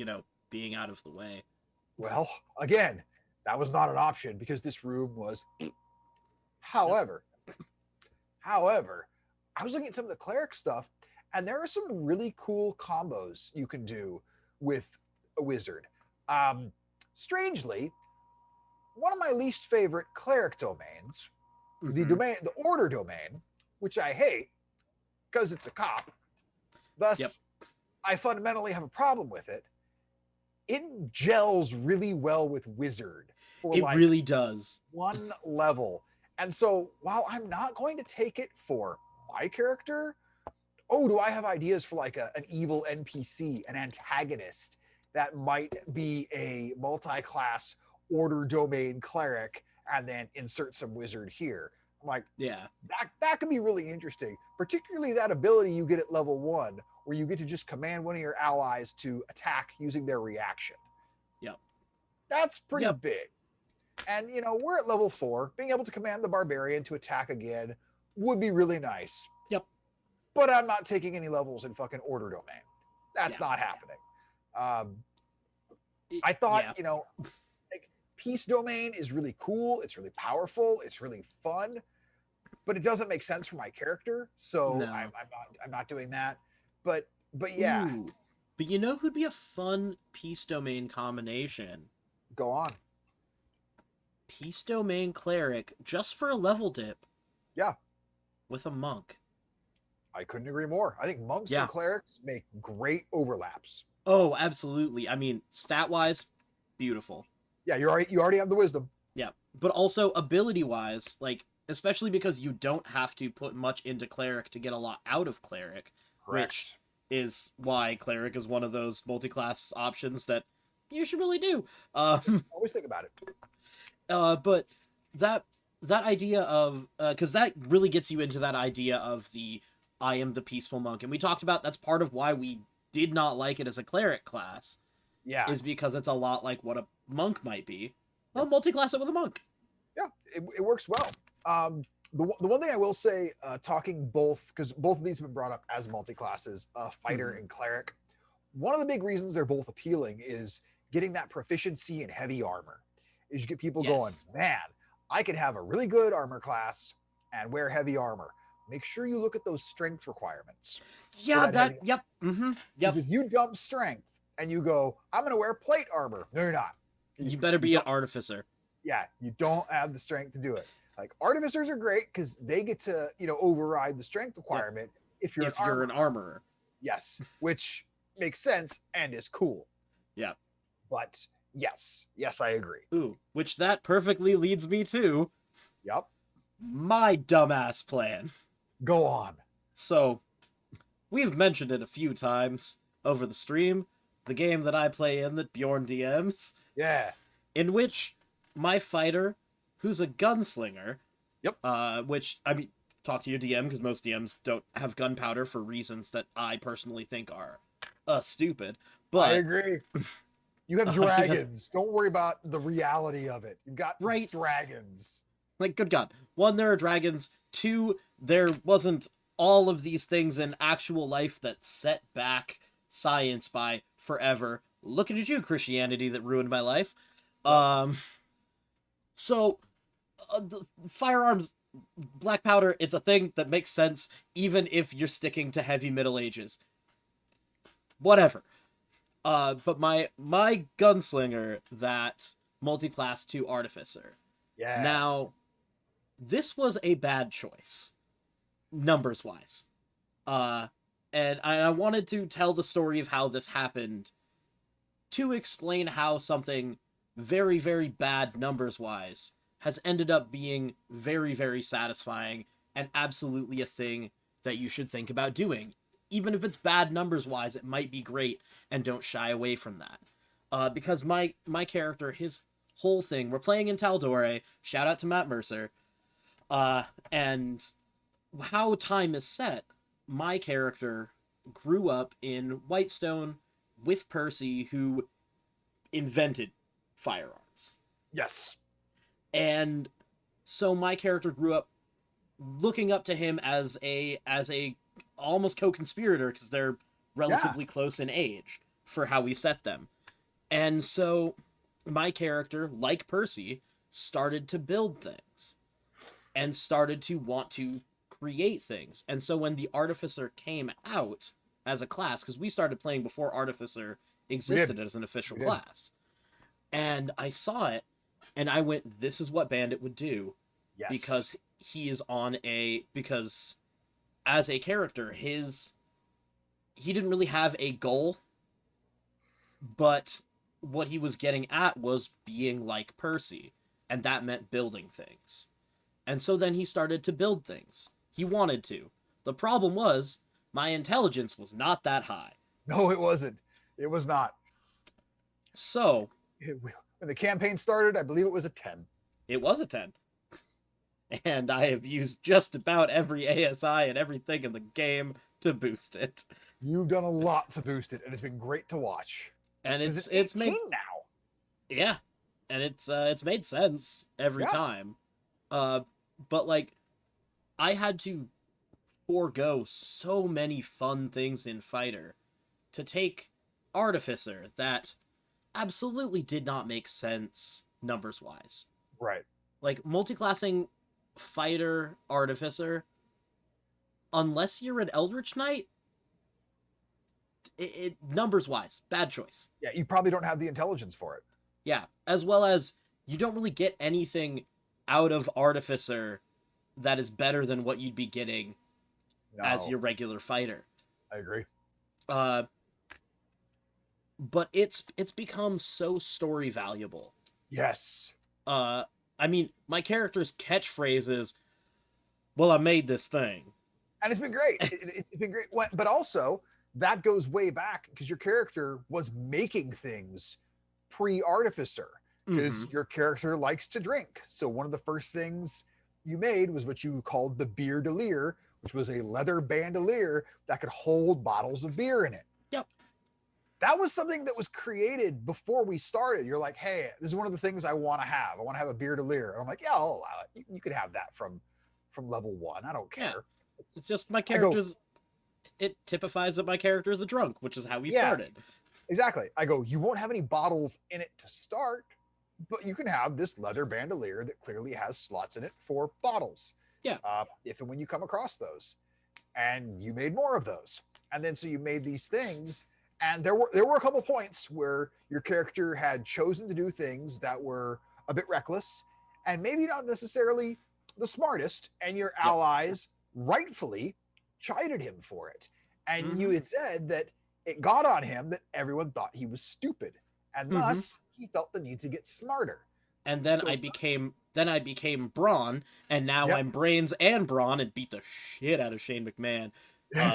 being out of the way. Well, again, that was not an option because this room was... However, I was looking at some of the Cleric stuff, and there are some really cool combos you can do with a wizard. Strangely, one of my least favorite Cleric domains, the order domain, which I hate because it's a cop. Thus, I fundamentally have a problem with it. It gels really well with wizard. It really does. 1 level. And so while I'm not going to take it for my character, do I have ideas for like an evil NPC, an antagonist that might be a multi-class order domain Cleric and then insert some wizard here? I'm like, yeah, that could be really interesting, particularly that ability you get at level 1 where you get to just command one of your allies to attack using their reaction. Yep. That's pretty Yep. big. And we're at level 4. Being able to command the barbarian to attack again would be really nice. Yep. But I'm not taking any levels in fucking order domain. That's Yeah. not happening. I thought, Yeah. like peace domain is really cool. It's really powerful. It's really fun, but it doesn't make sense for my character. So No. I'm not doing that. But yeah. Ooh. But you know who'd be a fun peace domain combination? Go on. Peace domain cleric just for a level dip. Yeah. With a monk. I couldn't agree more. I think monks Yeah. and clerics make great overlaps. Oh, absolutely. I mean, stat-wise, beautiful. Yeah, you already have the wisdom. Yeah. But also ability-wise, like, especially because you don't have to put much into cleric to get a lot out of cleric. Correct. Which is why cleric is one of those multi-class options that you should really do. Always think about it. But that idea of because that really gets you into that idea of the I am the peaceful monk, and we talked about that's part of why we did not like it as a cleric class. Yeah, is because it's a lot like what a monk might be. Well, multi-class it with a monk. Yeah, it works well. The one thing I will say, talking both, because both of these have been brought up as multi-classes, fighter and cleric. One of the big reasons they're both appealing is getting that proficiency in heavy armor. Is you get people going, man, I could have a really good armor class and wear heavy armor. Make sure you look at those strength requirements. Yeah, yep. Yep. If you dump strength and you go, I'm going to wear plate armor. No, you're not. You better be an artificer. Yeah, you don't have the strength to do it. Like artificers are great because they get to, override the strength requirement if you're an armorer. Yes, which makes sense and is cool. Yeah. But yes, I agree. Ooh, which that perfectly leads me to Yep. my dumbass plan. Go on. So, we've mentioned it a few times over the stream, the game that I play in that Bjorn DMs. Yeah. In which my fighter, who's a gunslinger, which, I mean, talk to your DM, because most DMs don't have gunpowder for reasons that I personally think are stupid. But I agree. You have dragons. Don't worry about the reality of it. You've got dragons. Like, good God. 1, there are dragons. 2, there wasn't all of these things in actual life that set back science by forever. Looking at you, Christianity, that ruined my life. So, the firearms, black powder, it's a thing that makes sense, even if you're sticking to heavy Middle Ages. Whatever. But my gunslinger, that multi-class 2 artificer. Yeah. Now, this was a bad choice, numbers-wise. And I wanted to tell the story of how this happened to explain how something very, very bad numbers-wise has ended up being very, very satisfying and absolutely a thing that you should think about doing. Even if it's bad numbers-wise, it might be great, and don't shy away from that. Because my character, his whole thing, we're playing in Taldore, shout out to Matt Mercer, and how time is set, my character grew up in Whitestone with Percy, who invented firearms. Yes. And so my character grew up looking up to him as a almost co-conspirator, because they're relatively close in age for how we set them. And so my character, like Percy, started to build things and started to want to create things. And so when the Artificer came out as a class, because we started playing before Artificer existed as an official class, and I saw it, and I went, this is what Bandit would do. Yes. Because he is because as a character, he didn't really have a goal, but what he was getting at was being like Percy, and that meant building things. And so then he started to build things. He wanted to. The problem was, my intelligence was not that high. No, it wasn't. It was not. So, when the campaign started, I believe it was a 10. It was a 10. And I have used just about every ASI and everything in the game to boost it. You've done a lot to boost it, and it's been great to watch. And it's made now. Yeah. and it's made sense every Yeah. time. Uh, but like I had to forego so many fun things in Fighter to take Artificer that absolutely did not make sense numbers wise. Right. Like multiclassing Fighter Artificer, unless you're an Eldritch Knight, it numbers wise, bad choice. Yeah, you probably don't have the intelligence for it. Yeah, as well as you don't really get anything out of Artificer that is better than what you'd be getting as No, your regular fighter. I agree. Uh, but it's become so story valuable. Yes. Uh, I mean, my character's catchphrase is, "Well, I made this thing." And it's been great. It's been great. But also, that goes way back because your character was making things pre-Artificer because Mm-hmm. your character likes to drink. So one of the first things you made was what you called the beer delire, which was a leather bandolier that could hold bottles of beer in it. Yep. That was something that was created before we started. You're like, hey, this is one of the things I want to have. I want to have a beer delire. And I'm like, yeah, I'll allow it. You could have that from level 1. I don't Yeah. care. It's just my I go, character's. It typifies that my character is a drunk, which is how we yeah, started. exactly. I go, you won't have any bottles in it to start, but you can have this leather bandolier that clearly has slots in it for bottles. Yeah. If and when you come across those, and you made more of those, and then so you made these things, and there were a couple points where your character had chosen to do things that were a bit reckless, and maybe not necessarily the smartest, and your Yep. allies rightfully chided him for it, and you Mhm. had said that it got on him that everyone thought he was stupid, and Mhm. thus he felt the need to get smarter. And then So, I became Brawn, and now yep. I'm Brains and Brawn, and beat the shit out of Shane McMahon.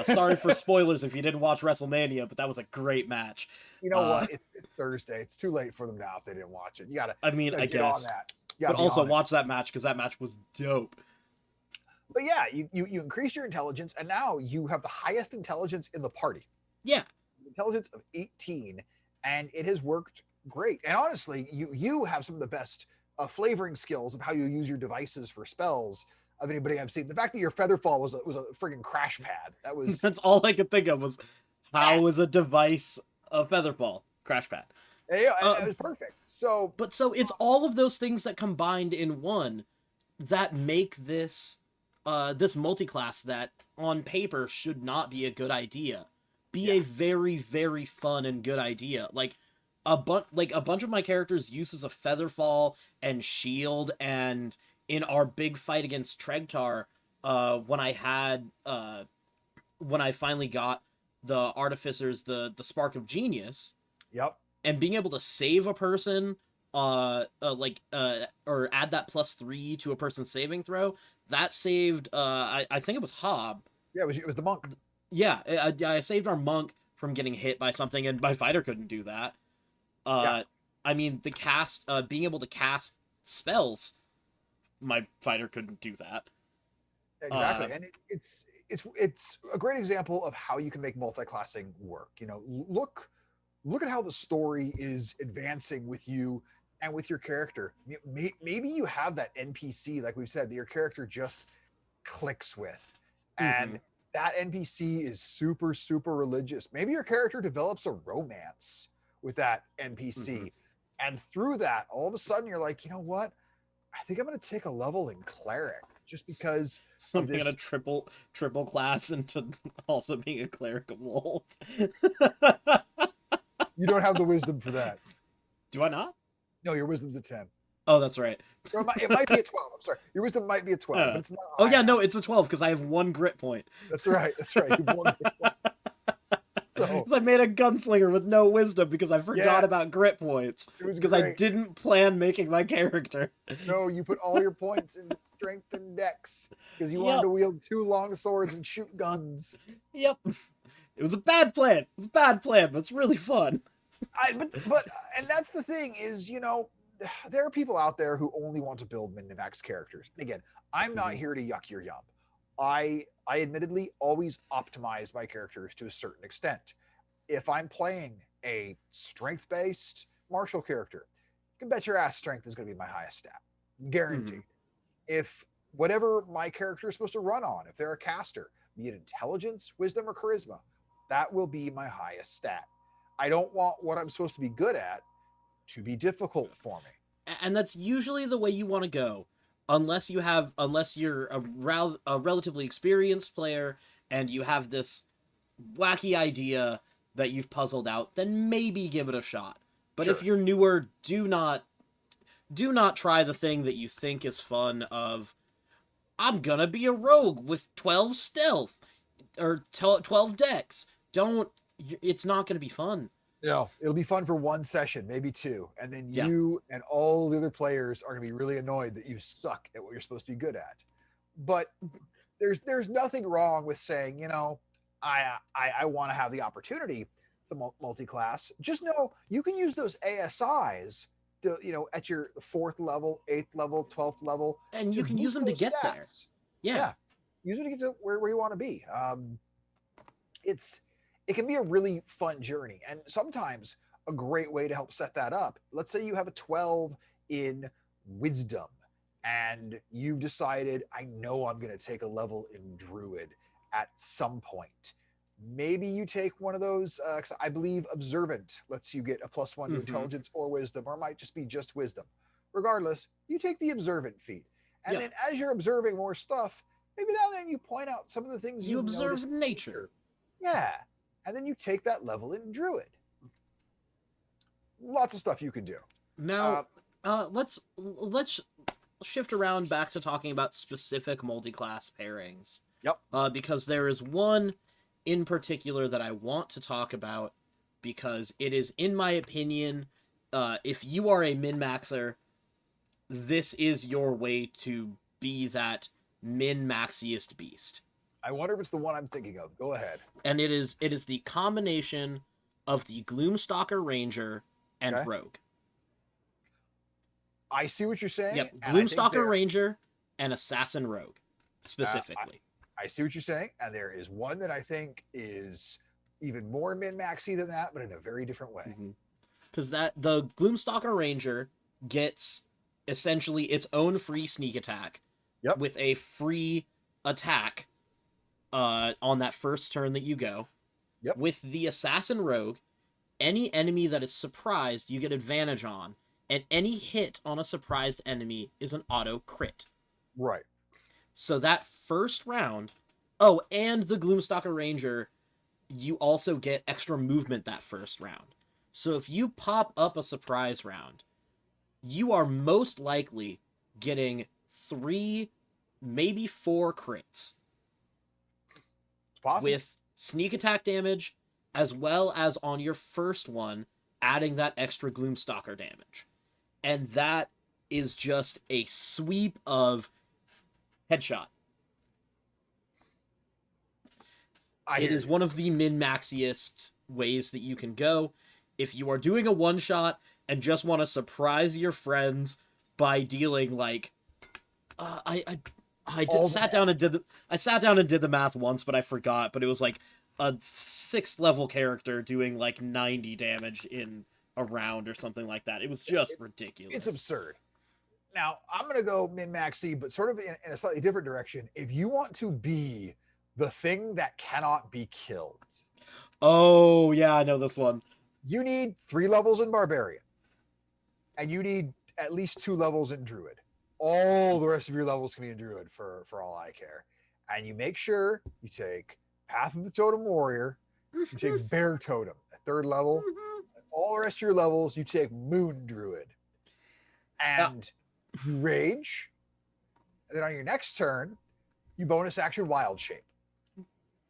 Sorry for spoilers if you didn't watch WrestleMania, but that was a great match. You know what? It's Thursday. It's too late for them now if they didn't watch it. I mean, I Get on guess, that. You but gotta be also on it. watch that match because that match was dope. But yeah, you increase your intelligence, and now you have the highest intelligence in the party. Yeah, Intelligence of 18, and it has worked great. And honestly, you have some of the best flavoring skills of how you use your devices for spells of anybody I've seen. The fact that your Featherfall was a friggin' crash pad, that was that's all I could think of was how is a device a Featherfall crash pad. yeah, Uh, it was perfect. So but so it's all of those things that combined in one that make this multiclass that on paper should not be a good idea be a very very fun and good idea. Like a bunch of my characters uses a Featherfall and shield, and in our big fight against Tregtar, when I finally got the artificers the spark of genius, yep. and being able to save a person or add that +3 to a person's saving throw, that saved I think it was Hob. Yeah, it was the monk. Yeah, I saved our monk from getting hit by something, and my fighter couldn't do that. Yeah. I mean, the cast being able to cast spells, my fighter couldn't do that. Exactly. And it's a great example of how you can make multi-classing work. You know, look at how the story is advancing with you and with your character. Maybe you have that NPC, like we've said, that your character just clicks with, and Mhm. that NPC is super super religious. Maybe your character develops a romance with that NPC, Mhm. and through that, all of a sudden, you're like, you know what? I think I'm going to take a level in Cleric just because So I'm of gonna this. triple class into also being a cleric of wolf. You don't have the wisdom for that. Do I not? No, your wisdom's a 10. Oh, that's right. Or it might be a 12. I'm sorry. Your wisdom might be a 12, but it's not Oh high yeah, no, enough. it's a 12 because I have one grit point. That's right. That's right. You've won. So Because I made a gunslinger with no wisdom because I forgot Yeah. about grit points. it was Because I great. didn't plan making my character. No, you put all your points in strength and dex because you wanted Yep. to wield 2 long swords and shoot guns. Yep. It was a bad plan. It was a bad plan, but it's really fun. But and that's the thing is, there are people out there who only want to build minimax characters. And again, I'm not Mhm. here to yuck your yum. I admittedly always optimize my characters to a certain extent. If I'm playing a strength-based martial character, can bet your ass strength is going to be my highest stat. Guaranteed. Mhm. If whatever my character is supposed to run on, if they're a caster, be it intelligence, wisdom, or charisma, that will be my highest stat. I don't want what I'm supposed to be good at to be difficult for me. And that's usually the way you want to go, unless you're a relatively experienced player and you have this wacky idea that you've puzzled out, then maybe give it a shot. But Sure. if you're newer, do not try the thing that you think is fun of, I'm gonna be a rogue with 12 stealth or 12 dex. Don't, it's not gonna be fun. No, it'll be fun for one session, maybe two, and then Yeah. you and all the other players are gonna be really annoyed that you suck at what you're supposed to be good at. But there's nothing wrong with saying, I want to have the opportunity to multi-class. Just know you can use those ASIs to, at your 4th level, 8th level, 12th level, And you can use them to get there. Yeah. Use them to get to where you want to be. It can be a really fun journey, and sometimes a great way to help set that up. Let's say you have a 12 in wisdom, and you've decided, I know I'm going to take a level in Druid at some point. Maybe you take one of those, because I believe Observant lets you get a +1 to intelligence or wisdom, or it might just be just wisdom. Regardless, you take the Observant feat. And then as you're observing more stuff, maybe now and then you point out some of the things you observe nature. Yeah. And then you take that level in Druid. Lots of stuff you can do. Now, let's shift around back to talking about specific multi-class pairings. Yep. Because there is one in particular that I want to talk about, because it is, in my opinion, if you are a min-maxer, this is your way to be that min-maxiest beast. I wonder if it's the one I'm thinking of. Go ahead. And it is the combination of the Gloomstalker Ranger and Rogue. I see what you're saying. Yep, Gloomstalker Ranger and Assassin Rogue, specifically. I see what you're saying, and there is one that I think is even more min-maxy than that, but in a very different way. Because the Gloomstalker Ranger gets essentially its own free sneak attack with a free attack on that first turn that you go. With the Assassin Rogue, any enemy that is surprised, you get advantage on, and any hit on a surprised enemy is an auto crit. Right. So that first round, oh, and the Gloomstalker Ranger, you also get extra movement that first round. So if you pop up a surprise round, you are most likely getting 3, maybe 4 crits. With sneak attack damage, as well as on your first one, adding that extra Gloomstalker damage. And that is just a sweep of headshot. It is one of the min-maxiest ways that you can go. If you are doing a one-shot and just want to surprise your friends by dealing, like... I sat down and did the math once, but I forgot. But it was like a 6th level character doing like 90 damage in a round or something like that. It was just ridiculous. It's absurd. Now I'm gonna go min-maxy, but sort of in a slightly different direction. If you want to be the thing that cannot be killed, oh yeah, I know this one. You need 3 levels in Barbarian, and you need at least 2 levels in Druid. All the rest of your levels can be in Druid for all I care. And you make sure you take Path of the Totem Warrior, you take Bear Totem at 3rd level, and all the rest of your levels you take Moon Druid. And you rage, and then on your next turn, you bonus action Wild Shape.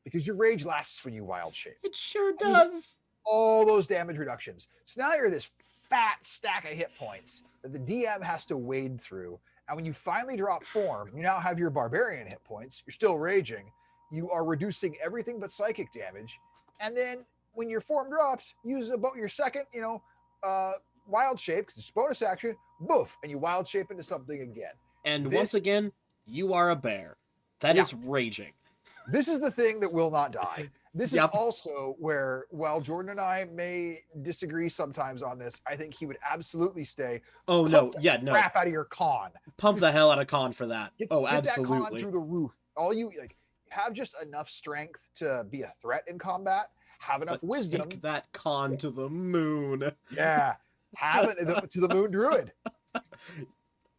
Because your rage lasts when you Wild Shape. It sure does. All those damage reductions. So now you're this fat stack of hit points that the DM has to wade through. And when you finally drop form, you now have your Barbarian hit points. You're still raging. You are reducing everything but psychic damage. And then when your form drops, use about your second, Wild Shape, because it's bonus action, boof, and you Wild Shape into something again. And once again, you are a bear. That is raging. This is the thing that will not die. This is also where, while Jordan and I may disagree sometimes on this, I think he would absolutely stay. Oh, no. Yeah, no. Crap out of your con. Pump the hell out of con for that. Get Absolutely. that con through the roof. All you have just enough strength to be a threat in combat. Have enough wisdom. Take that con to the moon. Yeah. Have it to the moon druid.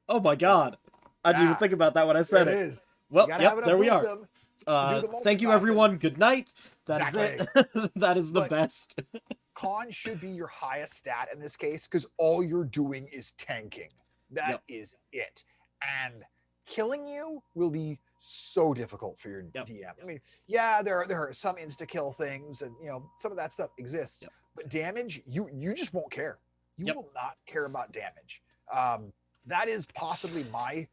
Oh my god. I didn't even think about that when I said it. Is. Well, yep, there we are. Thank you, everyone. Good night. That is it. That is the best. Con should be your highest stat in this case because all you're doing is tanking. That is it. And killing you will be so difficult for your DM. I mean, yeah, there are some insta-kill things, and some of that stuff exists. But damage, you just won't care. You will not care about damage. That is possibly my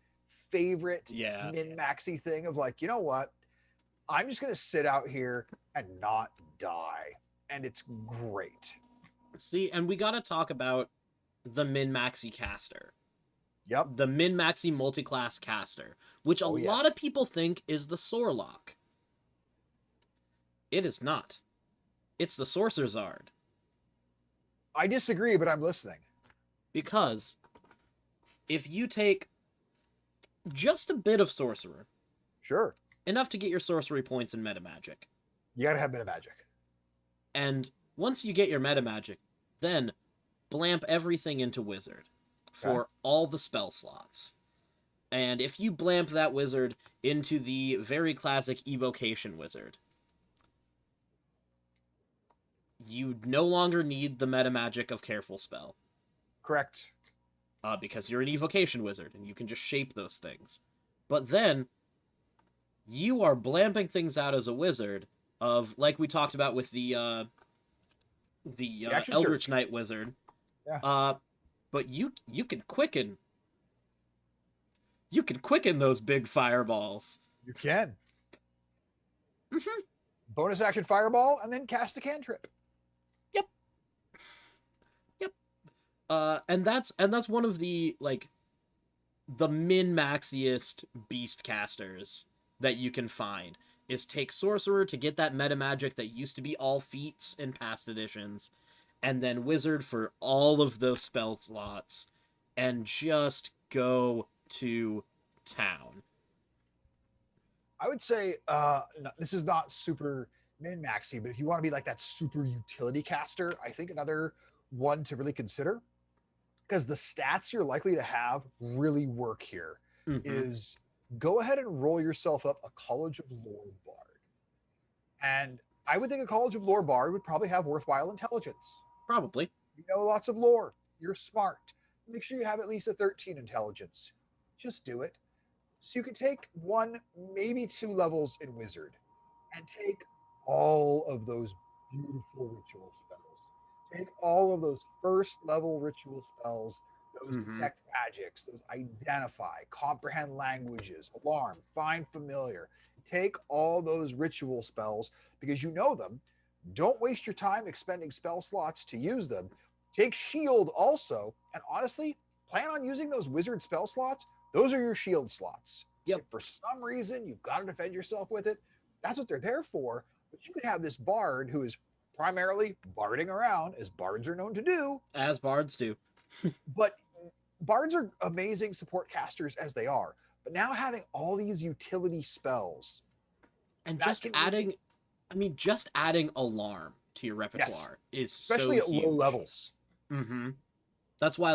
favorite min-maxy thing of like, you know what? I'm just going to sit out here and not die. And it's great. See, and we got to talk about the min-maxy caster. Yep. The min-maxy multi-class caster, which a lot of people think is the Sorlock. It is not. It's the Sorcerer's Zard. I disagree, but I'm listening. Because if you take just a bit of Sorcerer, sure, enough to get your sorcery points in meta magic, you gotta have meta magic. And once you get your meta magic, then blamp everything into wizard for all the spell slots. And if you blamp that wizard into the very classic evocation wizard, you no longer need the meta magic of careful spell. Correct. Because you're an evocation wizard and you can just shape those things. But then you are blamping things out as a wizard of, like we talked about with the Eldritch Knight wizard. Yeah. But you can quicken. You can quicken those big fireballs. You can. Mm-hmm. Bonus action fireball and then cast a cantrip. Yep. And that's one of the the min-maxiest beast casters that you can find is take sorcerer to get that meta magic that used to be all feats in past editions, and then wizard for all of those spell slots, and just go to town. I would say this is not super min-maxy, but if you want to be like that super utility caster, I think another one to really consider, because the stats you're likely to have really work here, is go ahead and roll yourself up a College of Lore Bard. And I would think a College of Lore Bard would probably have worthwhile intelligence. Probably. You know lots of lore. You're smart. Make sure you have at least a 13 intelligence. Just do it. So you can take 1, maybe 2 levels in Wizard and take all of those beautiful ritual spells. Take all of those first level ritual spells, those detect magics, those identify, comprehend languages, alarm, find familiar. Take all those ritual spells because you know them. Don't waste your time expending spell slots to use them. Take shield also, and honestly, plan on using those wizard spell slots. Those are your shield slots. Yep. If for some reason you've got to defend yourself with it, that's what they're there for. But you could have this bard who is primarily barding around, as bards are known to do. As bards do. But bards are amazing support casters as they are. But now having all these utility spells. And just adding, just adding alarm to your repertoire is especially so at huge. Low levels. Mm-hmm. That's why,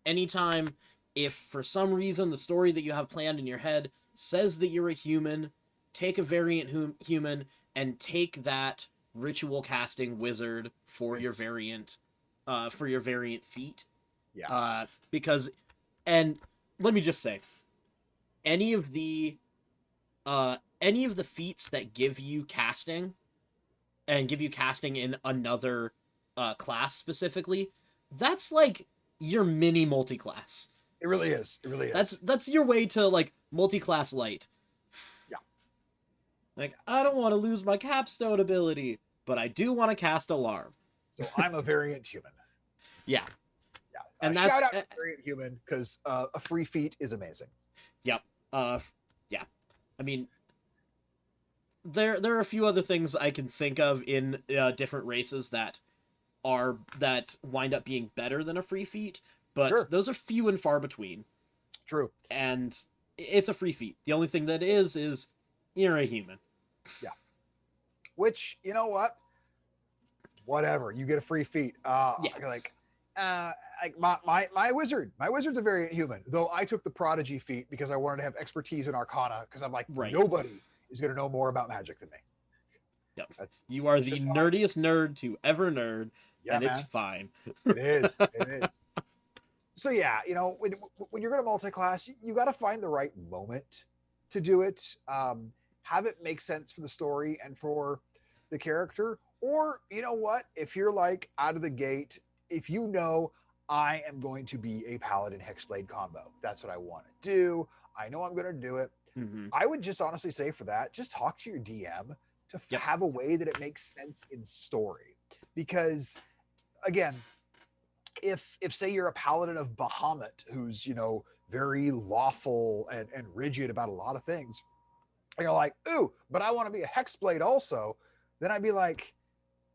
anytime if for some reason the story that you have planned in your head says that you're a human, take a variant human and take that ritual casting wizard for your variant feat. Yeah. Because, and let me just say, any of the feats that give you casting in another class specifically, that's like your mini multi-class. It really is. It really is. That's your way to multi-class light. Yeah. I don't want to lose my capstone ability, but I do want to cast alarm. So I'm a variant human. Yeah. Yeah. And that's shout out to variant human because a free feat is amazing. Yep. Yeah. there are a few other things I can think of in different races that wind up being better than a free feat, but Sure. those are few and far between. True. And it's a free feat. The only thing that is you're a human. Yeah. Which, you know what? Whatever. You get a free feat. Yeah. Like my wizard's a variant human. Though I took the prodigy feat because I wanted to have expertise in Arcana because I'm like, Right. nobody is going to know more about magic than me. Yep. That's You are the just nerdiest nerd to ever nerd, Yeah, and man. it's fine. It is. It is. So yeah, you know, when you're going to multi-class, you got to find the right moment to do it. Have it make sense for the story and for the character. Or you know what? If you're like out of the gate, if you know I am going to be a paladin hexblade combo, that's what I want to do. I know I'm going to do it. Mm-hmm. I would just honestly say for that, just talk to your DM to Yep. have a way that it makes sense in story. Because again, if say you're a paladin of Bahamut who's, you know, very lawful and rigid about a lot of things, and you're like, ooh, but I want to be a hexblade also, then I'd be like,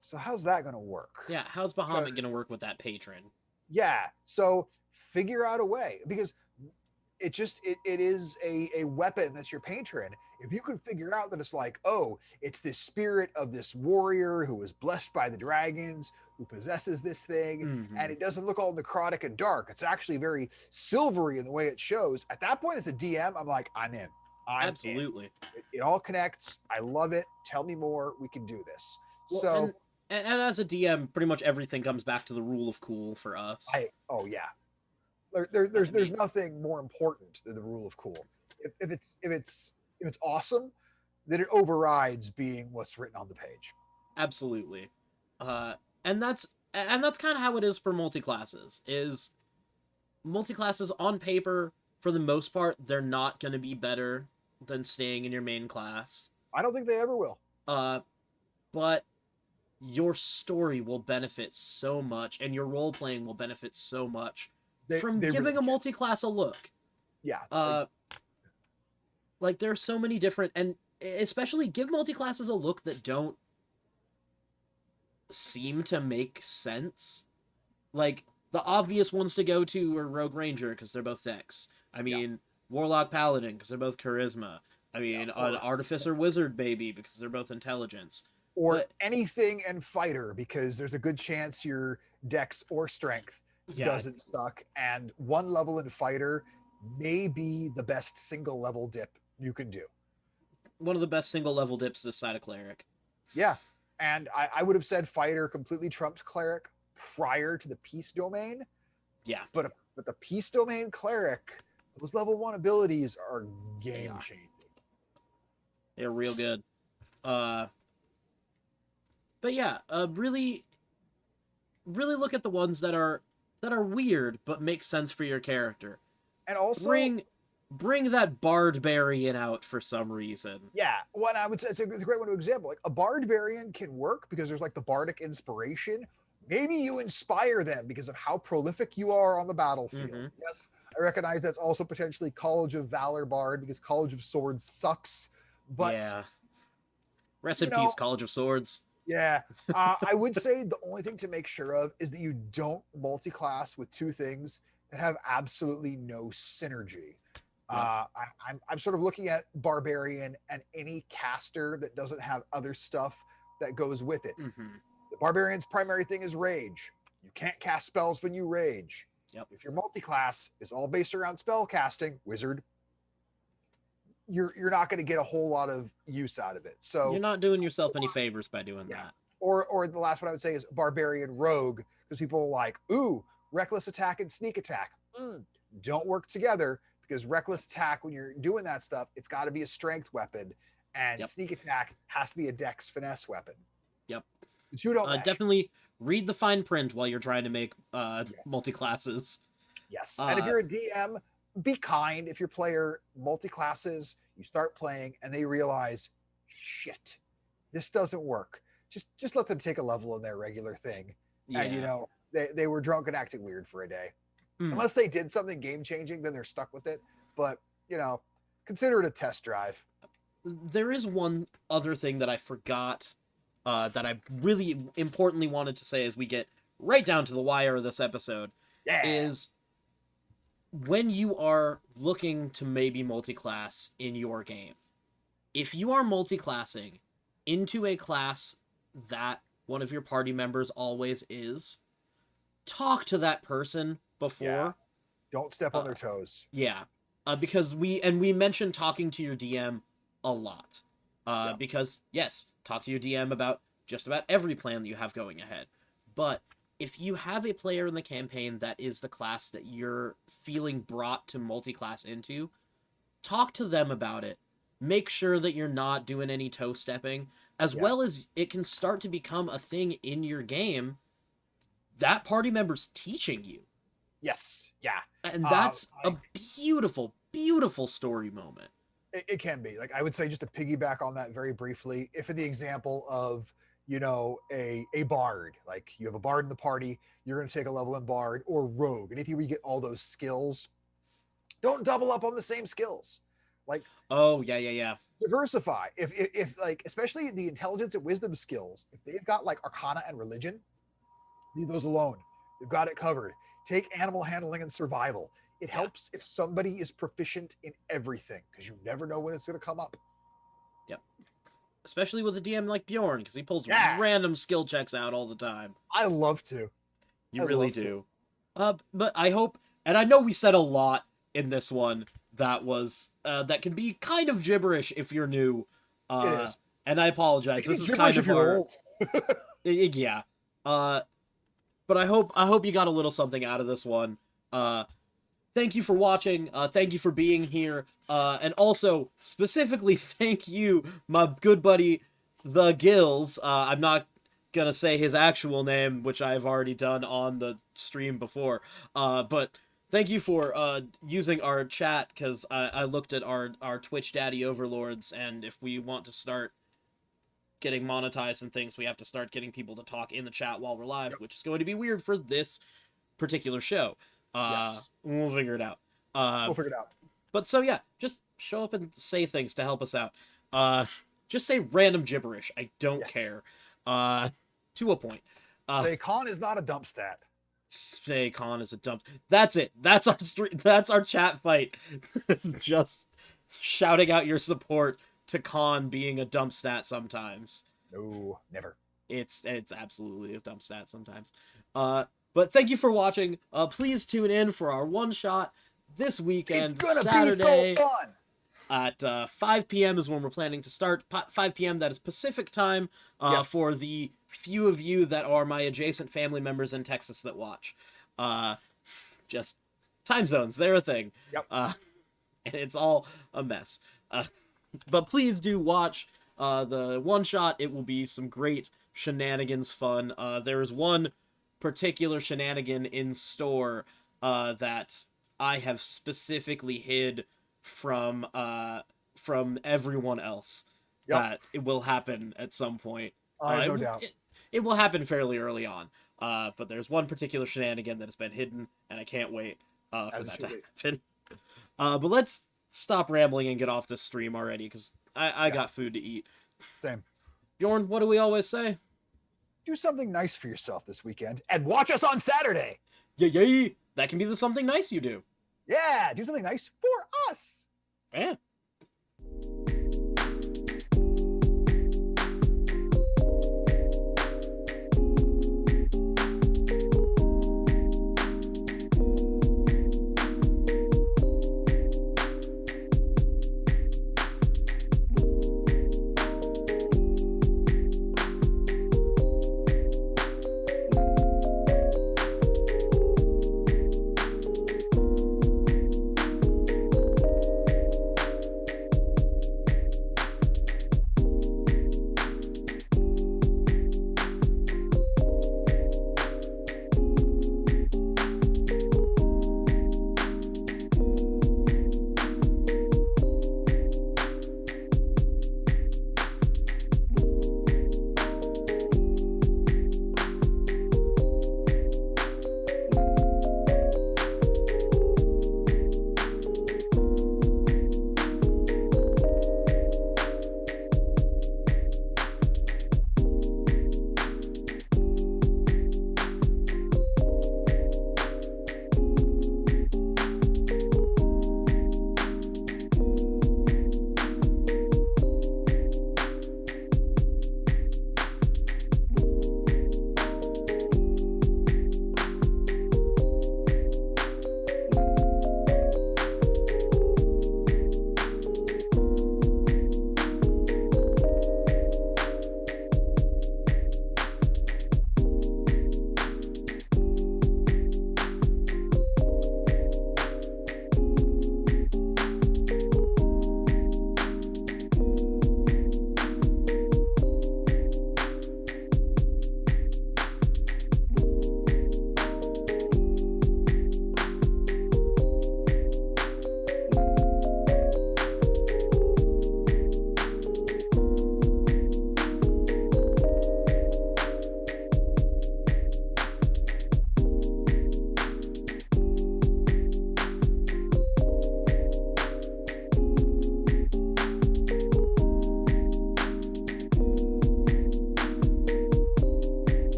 so how's that going to work? Yeah, how's Bahamut going to work with that patron? Yeah, so figure out a way, because it is a weapon that's your patron. If you can figure out that it's like, oh, it's this spirit of this warrior who was blessed by the dragons, who possesses this thing, Mm-hmm. and it doesn't look all necrotic and dark. It's actually very silvery in the way it shows. At that point, as a DM, I'm like, I'm in. Absolutely. It all connects. I love it. Tell me more. We can do this. Well, So, and as a DM, pretty much everything comes back to the rule of cool for us. oh yeah, there's nothing more important than the rule of cool. If it's awesome, then it overrides being what's written on the page. Absolutely. And that's kind of how it is for multi-classes. Is multi-classes on paper, for the most part, they're not going to be better than staying in your main class. I don't think they ever will. But your story will benefit so much, and your role playing will benefit so much from giving really a multi-class a look. Yeah. Like there's so many different, and especially give multi-classes a look that don't seem to make sense. Like the obvious ones to go to are Rogue Ranger because they're both Dex. I mean, Warlock Paladin because they're both Charisma. I mean, an Artificer Wizard baby because they're both Intelligence. Or anything and Fighter because there's a good chance your Dex or Strength doesn't suck, and one level in Fighter may be the best single level dip you can do. One of the best single level dips this side of Cleric. Yeah. And I would have said Fighter completely trumped Cleric prior to the Peace Domain. Yeah. But the Peace Domain Cleric, those level 1 abilities are game changing. They're real good. But yeah, really look at the ones that are weird but make sense for your character. And also bring that Barbarian out for some reason. Yeah, well, I would say it's a great one to example. Like a Barbarian can work because there's like the bardic inspiration. Maybe you inspire them because of how prolific you are on the battlefield. Mm-hmm. Yes, I recognize that's also potentially College of Valor Bard because College of Swords sucks. But yeah, rest in peace, College of Swords. Yeah, I would say the only thing to make sure of is that you don't multi-class with two things that have absolutely no synergy. I'm sort of looking at Barbarian and any caster that doesn't have other stuff that goes with it. Mm-hmm. The Barbarian's primary thing is rage. You can't cast spells when you rage. Yep. If your multi-class is all based around spell casting, wizard, you're not going to get a whole lot of use out of it. So you're not doing yourself any favors by doing that. Or the last one I would say is Barbarian Rogue, because people are like, ooh, reckless attack and sneak attack. Don't work together, because reckless attack, when you're doing that stuff, it's got to be a strength weapon, and sneak attack has to be a dex finesse weapon. Yep. But you don't definitely read the fine print while you're trying to make multi-classes. Yes. And if you're a DM, be kind. If your player multi-classes, you start playing and they realize, shit, this doesn't work. Just let them take a level in their regular thing. Yeah. And they were drunk and acting weird for a day. Unless they did something game changing, then they're stuck with it. But consider it a test drive. there is one other thing that I forgot that I really importantly wanted to say as we get right down to the wire of this episode Yeah. is when you are looking to maybe multi-class in your game, if you are multi-classing into a class that one of your party members always is, talk to that person before. Yeah. Don't step on their toes. Yeah. Because we mentioned talking to your DM a lot. Yeah. Because, yes, talk to your DM about just about every plan that you have going ahead. But if you have a player in the campaign that is the class that you're feeling brought to multi-class into, talk to them about it. Make sure that you're not doing any toe stepping, as well as it can start to become a thing in your game that party member's teaching you. Yes. Yeah. And that's a beautiful, beautiful story moment. It can be. Like, I would say, just to piggyback on that very briefly, if in the example of, a bard, like you have a bard in the party, you're going to take a level in bard or rogue. Anything where you get all those skills, don't double up on the same skills. Like, oh, yeah. Diversify. If like, especially the intelligence and wisdom skills, if they've got like arcana and religion, leave those alone. They've got it covered. Take animal handling and survival. It helps if somebody is proficient in everything, because you never know when it's going to come up. Yep. Especially with a DM like Bjorn, because he pulls random skill checks out all the time. I love to. You really do. But I hope, and I know we said a lot in this one that was that can be kind of gibberish if you're new. It is. And I apologize. This is kind of hard. Yeah. But I hope you got a little something out of this one. Thank you for watching. Thank you for being here. And also, specifically, thank you, my good buddy, The Gills. I'm not gonna say his actual name, which I've already done on the stream before. But thank you for using our chat, because I looked at our Twitch Daddy Overlords, and if we want to start getting monetized and things, we have to start getting people to talk in the chat while we're live, which is going to be weird for this particular show. We'll figure it out. But so yeah, just show up and say things to help us out. Just say random gibberish. I don't care. To a point. Say con is not a dump stat. Say con is a dump. That's it. That's our that's our chat fight. It's just shouting out your support to con being a dump stat sometimes. No, never. It's absolutely a dump stat sometimes. But thank you for watching. Please tune in for our one shot this weekend, it's gonna Saturday. Be so fun. At 5 p.m. is when we're planning to start. 5 p.m. that is Pacific time for the few of you that are my adjacent family members in Texas that watch. Just time zones, they're a thing. Yep. And it's all a mess. But please do watch the one shot. It will be some great shenanigans fun. There is one particular shenanigan in store that I have specifically hid from everyone else. That it will happen at some point. No doubt. It will happen fairly early on. But there's one particular shenanigan that has been hidden, and I can't wait for that to happen. But let's stop rambling and get off this stream already, because I got food to eat. Same. Bjorn, what do we always say? Do something nice for yourself this weekend, and watch us on Saturday. Yeah. That can be the something nice you do. Yeah, do something nice for us. Yeah.